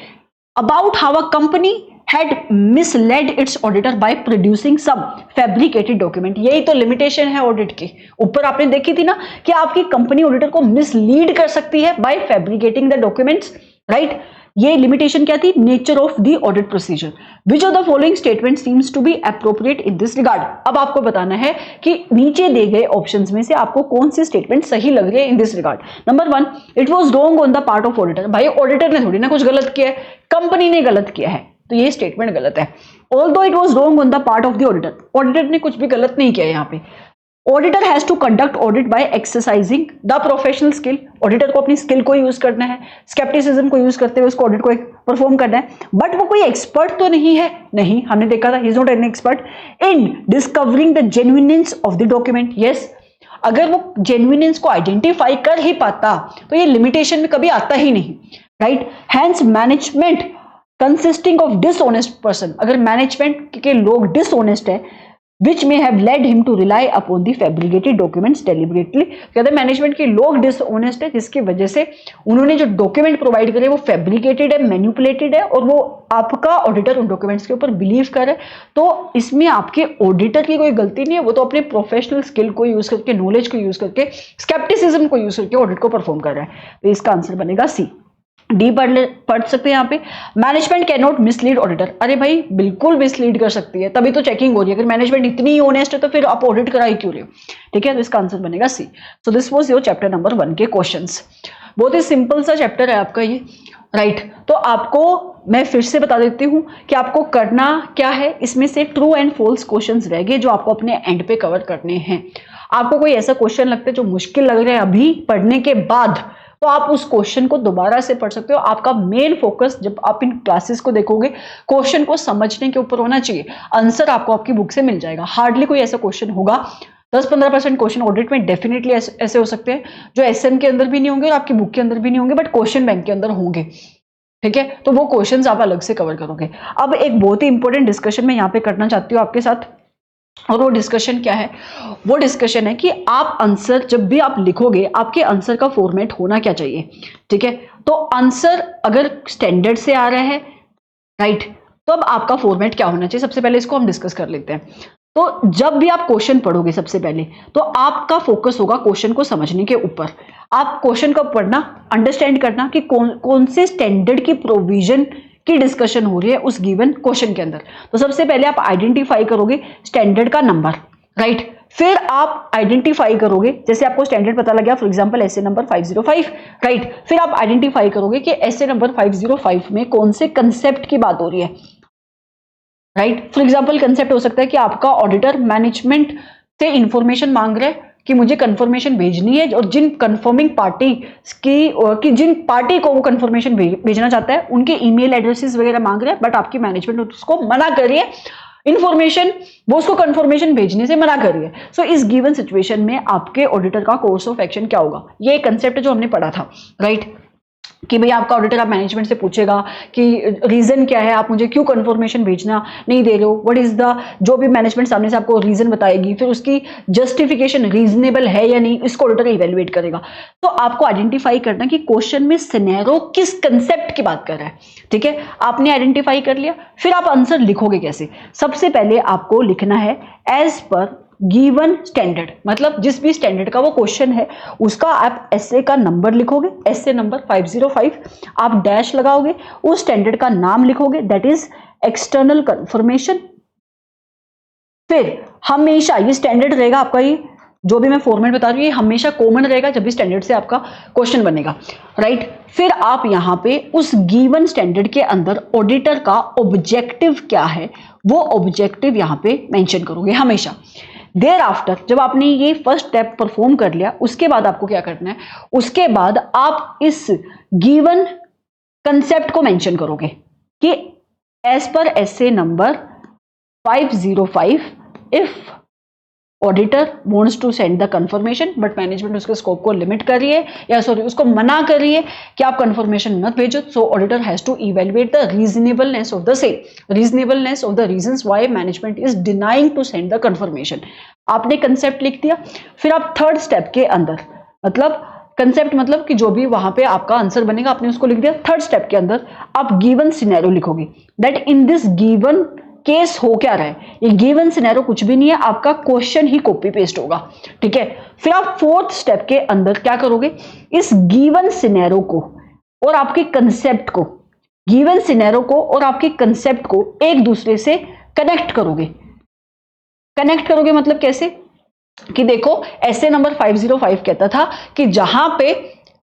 About how a company had misled its auditor by producing some fabricated document। यही तो लिमिटेशन है ऑडिट की। ऊपर आपने देखी थी ना कि आपकी कंपनी ऑडिटर को मिसलीड कर सकती है by fabricating the documents, right? ये लिमिटेशन क्या थी? Nature of the audit procedure. Which of the following statement seems to be appropriate in this regard. अब आपको बताना है कि नीचे दिए गए ऑप्शंस में से आपको कौन सी स्टेटमेंट सही लग रही है इन this regard. Number 1, it was wrong on the part of auditor. भाई ऑडिटर ने थोड़ी ना कुछ गलत किया है, कंपनी ने गलत किया है, तो ये स्टेटमेंट गलत है। Although it was wrong on the part of the auditor, auditor ने कुछ भी गलत नहीं किया यहाँ पे। Auditor has to conduct audit by exercising the professional skill. Auditor को अपनी स्किल को यूज करना है, स्केप्टिसिज्म को यूज करते हुए उसको ऑडिट को परफॉर्म करना है। बट वो कोई एक्सपर्ट तो नहीं है, नहीं, हमने देखा था he is not an expert in discovering the genuineness of the document. Yes, अगर वो जेन्युइनेंस को आइडेंटिफाई कर ही पाता तो ये लिमिटेशन में कभी आता ही नहीं, right. Hence management consisting of dishonest person, अगर मैनेजमेंट के लोग डिसऑनेस्ट है, which may have led him to rely upon the fabricated documents deliberately। कहते हैं मैनेजमेंट के लोग डिसऑनेस्ट है जिसकी वजह से उन्होंने जो डॉक्यूमेंट प्रोवाइड करे वो फैब्रिकेटेड है, मैनिपुलेटेड है, और वो आपका ऑडिटर उन डॉक्यूमेंट्स के ऊपर बिलीव करे। तो इसमें आपके ऑडिटर की कोई गलती नहीं है, वो तो अपने प्रोफेशनल स्किल को यूज करके, नॉलेज को यूज करके, स्केप्टिसिज्म को यूज करके ऑडिट को परफॉर्म कर रहा है। तो इसका आंसर बनेगा सी। डी पढ़ सकते हैं यहाँ पे, management can not mislead auditor. अरे भाई बिल्कुल मिसलीड कर सकती है, तभी तो चेकिंग हो रही है। अगर मैनेजमेंट इतनी ही ऑनेस्ट है तो फिर आप ऑडिट कराई क्यों रहे हो? ठीक है, तो इसका आंसर बनेगा C. So this was your chapter number 1 के क्वेश्चंस। बहुत ही सिंपल सा चैप्टर है आपका ये, राइट। तो आपको मैं फिर से बता देती हूँ कि आपको करना क्या है। इसमें से ट्रू एंड फॉल्स क्वेश्चंस रह गए जो आपको अपने एंड पे कवर करने हैं। आपको कोई ऐसा क्वेश्चन लगता है जो मुश्किल लग रहा है अभी पढ़ने के बाद, तो आप उस क्वेश्चन को दोबारा से पढ़ सकते हो। आपका मेन फोकस जब आप इन क्लासेस को देखोगे क्वेश्चन को समझने के ऊपर होना चाहिए। आंसर आपको आपकी बुक से मिल जाएगा। हार्डली कोई ऐसा क्वेश्चन होगा, 10-15% क्वेश्चन ऑडिट में डेफिनेटली ऐसे हो सकते हैं जो एसएम के अंदर भी नहीं होंगे और आपकी बुक के अंदर भी नहीं होंगे, बट क्वेश्चन बैंक के अंदर होंगे। ठीक है, तो वो क्वेश्चंस आप अलग से कवर करोगे। अब एक बहुत ही इंपॉर्टेंट डिस्कशन मैं यहाँ पे करना चाहती हूँ आपके साथ, और वो डिस्कशन क्या है? वो डिस्कशन है कि आप आंसर जब भी आप लिखोगे आपके आंसर का फॉर्मेट होना क्या चाहिए। ठीक है, तो आंसर अगर स्टैंडर्ड से आ रहा है, राइट, तो अब आपका फॉर्मेट क्या होना चाहिए? सबसे पहले इसको हम डिस्कस कर लेते हैं। तो जब भी आप क्वेश्चन पढ़ोगे सबसे पहले तो आपका फोकस होगा क्वेश्चन को समझने के ऊपर। आप क्वेश्चन को पढ़ना, अंडरस्टैंड करना कि कौन से स्टैंडर्ड की प्रोविजन की डिस्कशन हो रही है उस गिवन क्वेश्चन के अंदर। तो सबसे पहले आप आइडेंटिफाई करोगे स्टैंडर्ड का नंबर, राइट। फिर आप आइडेंटिफाई करोगे, जैसे आपको स्टैंडर्ड पता लग गया for example S A number 505, right. फिर आप आइडेंटिफाई करोगे कि एसए नंबर 505 में कौन से कंसेप्ट की बात हो रही है, राइट। फॉर एग्जांपल कंसेप्ट हो सकता है कि आपका ऑडिटर मैनेजमेंट से इंफॉर्मेशन मांग रहा है कि मुझे कंफर्मेशन भेजनी है, और जिन कंफर्मिंग पार्टी की जिन पार्टी को वो कंफर्मेशन भेजना चाहता है उनके ईमेल एड्रेसेस वगैरह मांग रहे हैं, बट आपकी मैनेजमेंट उसको मना कर रही है इंफॉर्मेशन, वो उसको कंफर्मेशन भेजने से मना कर रही है। सो इस गिवन सिचुएशन में आपके ऑडिटर का कोर्स ऑफ एक्शन क्या होगा? ये कंसेप्ट जो हमने पढ़ा था, राइट, कि भाई आपका ऑडिटर आप मैनेजमेंट से पूछेगा कि रीजन क्या है, आप मुझे क्यों कंफर्मेशन भेजना नहीं दे रहे हो, व्हाट इज द, जो भी मैनेजमेंट सामने से आपको रीजन बताएगी, फिर उसकी जस्टिफिकेशन रीजनेबल है या नहीं, इसको ऑडिटर इवेलुएट करेगा। तो आपको आइडेंटिफाई करना कि क्वेश्चन में सिनेरियो किस कंसेप्ट की बात कर रहा है। ठीक है, आपने आइडेंटिफाई कर लिया, फिर आप आंसर लिखोगे कैसे? सबसे पहले आपको लिखना है एज पर गिवन स्टैंडर्ड, मतलब जिस भी स्टैंडर्ड का वो क्वेश्चन है उसका आप एसए का नंबर लिखोगे, एसए नंबर 505, आप डैश लगाओगे, उस स्टैंडर्ड का नाम लिखोगे, दैट इज एक्सटर्नल कंफर्मेशन। फिर हमेशा ये स्टैंडर्ड रहेगा आपका, ये जो भी मैं फॉर्मेट बता रही हूँ ये हमेशा कॉमन रहेगा जब भी स्टैंडर्ड से आपका क्वेश्चन बनेगा, राइट। फिर आप यहां पे उस गिवन स्टैंडर्ड के अंदर ऑडिटर का ऑब्जेक्टिव क्या है वो ऑब्जेक्टिव यहां पे मेंशन करोगे हमेशा। देयर आफ्टर, जब आपने ये फर्स्ट स्टेप परफॉर्म कर लिया, उसके बाद आपको क्या करना है? उसके बाद आप इस गिवन कंसेप्ट को मेंशन करोगे कि as per SA number 505 if auditor wants to send the confirmation, but management उसके स्कोप को लिमिट कर रही है, या सॉरी उसको मना कर रही है कि आप कंफर्मेशन मत भेजो, so auditor has to evaluate the reasonableness of the same, reasonableness of the reasons why management is denying to send the confirmation. आपने कंसेप्ट लिख दिया, फिर आप थर्ड स्टेप के अंदर, मतलब कंसेप्ट मतलब कि जो भी वहां पे आपका आंसर बनेगा आपने उसको लिख दिया। थर्ड स्टेप के अंदर आप गिवन सिनेरियो लिखोगे, that in this given case हो क्या रहा है। ये गिवन सिनेरियो कुछ भी नहीं है, आपका क्वेश्चन ही कॉपी पेस्ट होगा, ठीक है। फिर आप फोर्थ स्टेप के अंदर क्या करोगे? इस गिवन सिनेरियो को और आपके कंसेप्ट को गिवन सिनेरियो को और आपके कंसेप्ट को एक दूसरे से कनेक्ट करोगे। कनेक्ट करोगे मतलब कैसे कि देखो ऐसे नंबर 505 कहता था कि जहां पे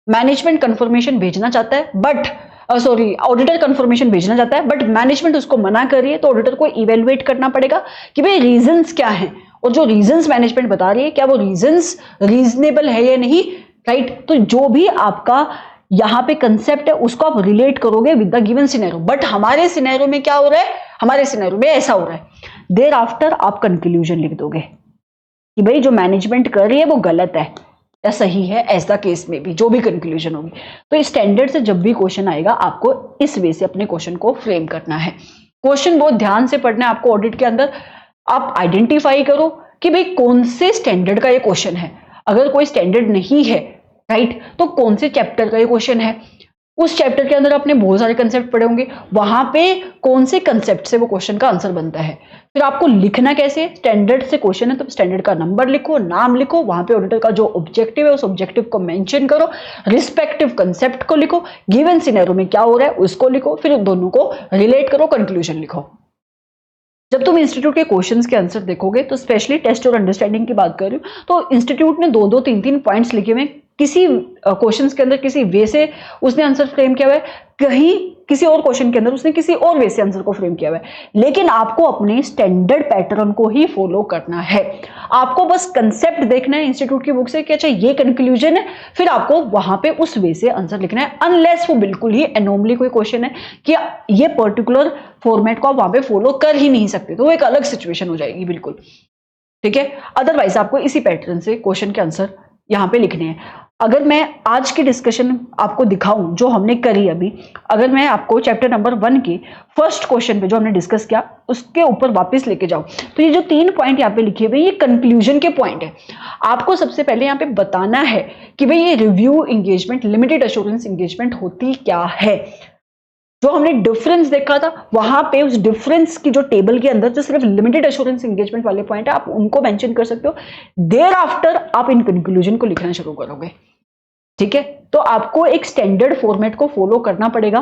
मैनेजमेंट कंफर्मेशन भेजना चाहता है बट ऑडिटर कंफर्मेशन भेजना चाहता है बट मैनेजमेंट उसको मना कर रही है, तो ऑडिटर को इवेलुएट करना पड़ेगा कि भाई रीजंस क्या हैं, और जो रीजंस मैनेजमेंट बता रही है क्या वो रीजंस रीजनेबल है या नहीं, राइट। तो जो भी आपका यहां पे कंसेप्ट है उसको आप रिलेट करोगे with the given scenario. But हमारे सिनेरियो में क्या हो रहा है, हमारे सिनेरियो में ऐसा हो रहा है। देयर आफ्टर आप कंक्लूजन लिख दोगे कि भाई जो मैनेजमेंट कर रही है वो गलत है या सही है, ऐसा केस में भी जो भी कंक्लूजन होगी। तो इस स्टैंडर्ड से जब भी क्वेश्चन आएगा आपको इस वे से अपने क्वेश्चन को फ्रेम करना है। क्वेश्चन बहुत ध्यान से पढ़ना है आपको। ऑडिट के अंदर आप आइडेंटिफाई करो कि भाई कौन से स्टैंडर्ड का ये क्वेश्चन है। अगर कोई स्टैंडर्ड नहीं है, राइट, तो कौन से चैप्टर का ये क्वेश्चन है। उस चैप्टर के अंदर आपने बहुत सारे कंसेप्ट पढ़े होंगे, वहां पे कौन से कंसेप्ट से वो क्वेश्चन का आंसर बनता है। फिर आपको लिखना कैसे, स्टैंडर्ड से क्वेश्चन है तो स्टैंडर्ड का नंबर लिखो, नाम लिखो, वहां पे ऑडिटर का जो ऑब्जेक्टिव है उस ऑब्जेक्टिव को मेंशन करो, रिस्पेक्टिव कंसेप्ट को लिखो, गिवन सिनेरियो में क्या हो रहा है उसको लिखो, फिर दोनों को रिलेट करो, कंक्लूजन लिखो। जब तुम इंस्टीट्यूट के क्वेश्चंस के आंसर देखोगे तो स्पेशली टेस्ट और अंडरस्टैंडिंग की बात कर रही हूं, तो इंस्टीट्यूट ने 2-2, 3-3 पॉइंट्स लिखे हुए, किसी क्वेश्चंस के अंदर किसी वे से उसने आंसर फ्रेम किया हुआ है, कहीं किसी और क्वेश्चन के अंदर उसने किसी और वे से आंसर को फ्रेम किया हुआ है। लेकिन आपको अपने स्टैंडर्ड पैटर्न को ही फॉलो करना है। आपको बस कंसेप्ट देखना है इंस्टीट्यूट की बुक से कि अच्छा ये कंक्लूजन है, फिर आपको वहां पे उस वे से आंसर लिखना है। अनलेस वो बिल्कुल ही एनोमली कोई क्वेश्चन है कि ये पर्टिकुलर फॉर्मेट को आप वहां पे फॉलो कर ही नहीं सकते, तो वो एक अलग सिचुएशन हो जाएगी बिल्कुल, ठीक है। अदरवाइज आपको इसी पैटर्न से क्वेश्चन के आंसर यहां पे लिखने हैं। अगर मैं आज की डिस्कशन आपको दिखाऊं जो हमने करी अभी, अगर मैं आपको चैप्टर नंबर 1 के फर्स्ट क्वेश्चन पे जो हमने डिस्कस किया उसके ऊपर वापस लेके जाऊं, तो ये जो 3 पॉइंट यहाँ पे लिखे हुए ये कंक्लूजन के पॉइंट है। आपको सबसे पहले यहाँ पे बताना है कि भाई ये review engagement, limited assurance engagement होती क्या है। जो हमने डिफरेंस देखा था वहां पे उस डिफरेंस की जो टेबल के अंदर जो सिर्फ लिमिटेड एश्योरेंस एंगेजमेंट वाले पॉइंट है आप उनको मेंशन कर सकते हो। देयर आफ्टर आप इन कंक्लूजन को लिखना शुरू करोगे, ठीक है। तो आपको एक स्टैंडर्ड फॉर्मेट को फॉलो करना पड़ेगा।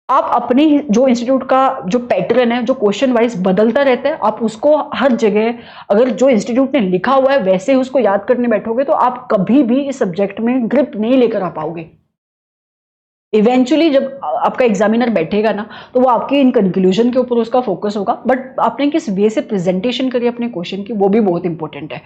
आप अपने जो इंस्टीट्यूट का जो पैटर्न है जो क्वेश्चन वाइज बदलता रहता है, आप उसको हर जगह अगर जो इंस्टीट्यूट ने लिखा हुआ है वैसे ही उसको याद करने बैठोगे तो आप कभी भी इस सब्जेक्ट में ग्रिप नहीं लेकर आ पाओगे। इवेंचुअली जब आपका एग्जामिनर बैठेगा ना तो वो आपके इन कंक्लूजन के ऊपर उसका फोकस होगा, बट आपने किस वे से प्रेजेंटेशन करी अपने क्वेश्चन की वो भी बहुत इंपॉर्टेंट है,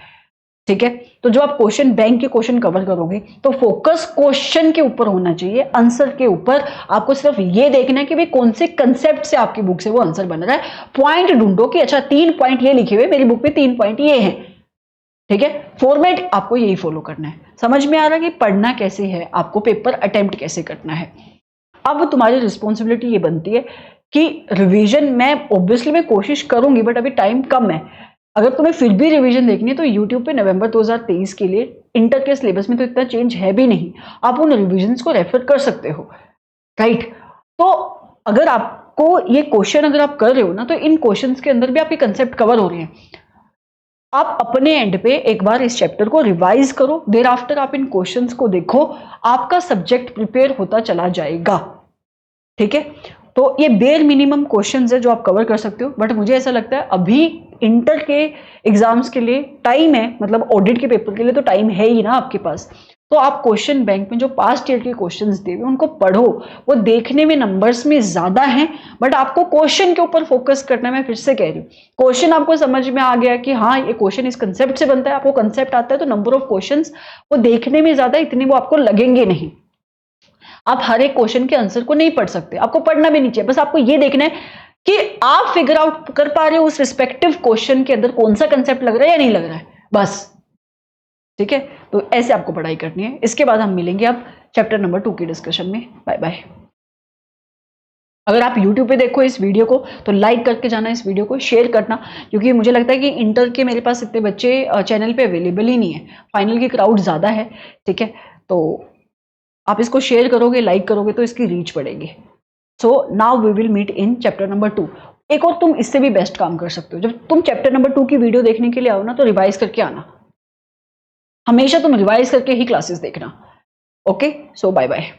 ठीक है। तो जो आप क्वेश्चन बैंक के क्वेश्चन कवर करोगे तो फोकस क्वेश्चन के ऊपर होना चाहिए, आंसर के ऊपर। आपको सिर्फ ये देखना है कि भाई कौन से कंसेप्ट से आपकी बुक से वो आंसर बन रहा है। पॉइंट ढूंढो कि अच्छा 3 पॉइंट ये लिखे हुए मेरी बुक में 3 पॉइंट ये हैं, ठीक है। फॉर्मेट आपको यही फॉलो करना है। समझ में आ रहा है कि पढ़ना कैसे है, आपको पेपर अटेम्प्ट कैसे करना है। अब तुम्हारी रिस्पॉन्सिबिलिटी ये बनती है कि रिवीजन मैं ऑब्वियसली मैं कोशिश करूंगी बट अभी टाइम कम है। अगर तुम्हें फिर भी रिवीजन देखनी है तो यूट्यूब पे नवंबर 2023 के लिए इंटर के सिलेबस में तो इतना चेंज है भी नहीं, आप उन रिविजन्स को रेफर कर सकते हो, राइट। तो अगर आपको ये क्वेश्चन अगर आप कर रहे हो ना तो इन क्वेश्चंस के अंदर भी आपके कंसेप्ट कवर हो रहे हैं। आप अपने एंड पे एक बार इस चैप्टर को रिवाइज करो, देर आफ्टर आप इन क्वेश्चंस को देखो, आपका सब्जेक्ट प्रिपेयर होता चला जाएगा, ठीक है। तो ये बेयर मिनिमम क्वेश्चंस है जो आप कवर कर सकते हो, बट मुझे ऐसा लगता है अभी इंटर के एग्जाम्स के लिए टाइम है, मतलब ऑडिट के पेपर के लिए तो टाइम है ही ना आपके पास। तो आप क्वेश्चन बैंक में जो पास्ट ईयर के क्वेश्चंस दिए उनको पढ़ो। वो देखने में नंबर्स में ज्यादा हैं बट आपको क्वेश्चन के ऊपर फोकस करना है। मैं फिर से कह रही हूँ, क्वेश्चन आपको समझ में आ गया कि हाँ ये क्वेश्चन इस कंसेप्ट से बनता है, आपको कंसेप्ट आता है तो नंबर ऑफ क्वेश्चंस वो देखने में ज्यादा इतने वो आपको लगेंगे नहीं। आप हर एक क्वेश्चन के आंसर को नहीं पढ़ सकते, आपको पढ़ना भी नहीं चाहिए, बस आपको ये देखना है कि आप फिगर आउट कर पा रहे हो उस रिस्पेक्टिव क्वेश्चन के अंदर कौन सा कंसेप्ट लग रहा है या नहीं लग रहा है, बस, ठीक है। तो ऐसे आपको पढ़ाई करनी है। इसके बाद हम मिलेंगे अब चैप्टर नंबर 2 की डिस्कशन में। Bye bye. अगर आप YouTube पे देखो इस वीडियो को तो लाइक करके जाना, इस वीडियो को शेयर करना, क्योंकि मुझे लगता है कि इंटर के मेरे पास इतने बच्चे चैनल पे अवेलेबल ही नहीं है, फाइनल की क्राउड ज़्यादा है, ठीक है। तो आप इसको शेयर करोगे, लाइक करोगे तो इसकी रीच बढ़ेगी। So now we will meet in chapter number 2। एक और तुम इससे भी बेस्ट काम कर सकते हो, जब तुम चैप्टर नंबर 2 की वीडियो देखने के लिए आओ ना तो रिवाइज करके आना, हमेशा तुम रिवाइज करके ही क्लासेस देखना। ओके, सो बाय बाय।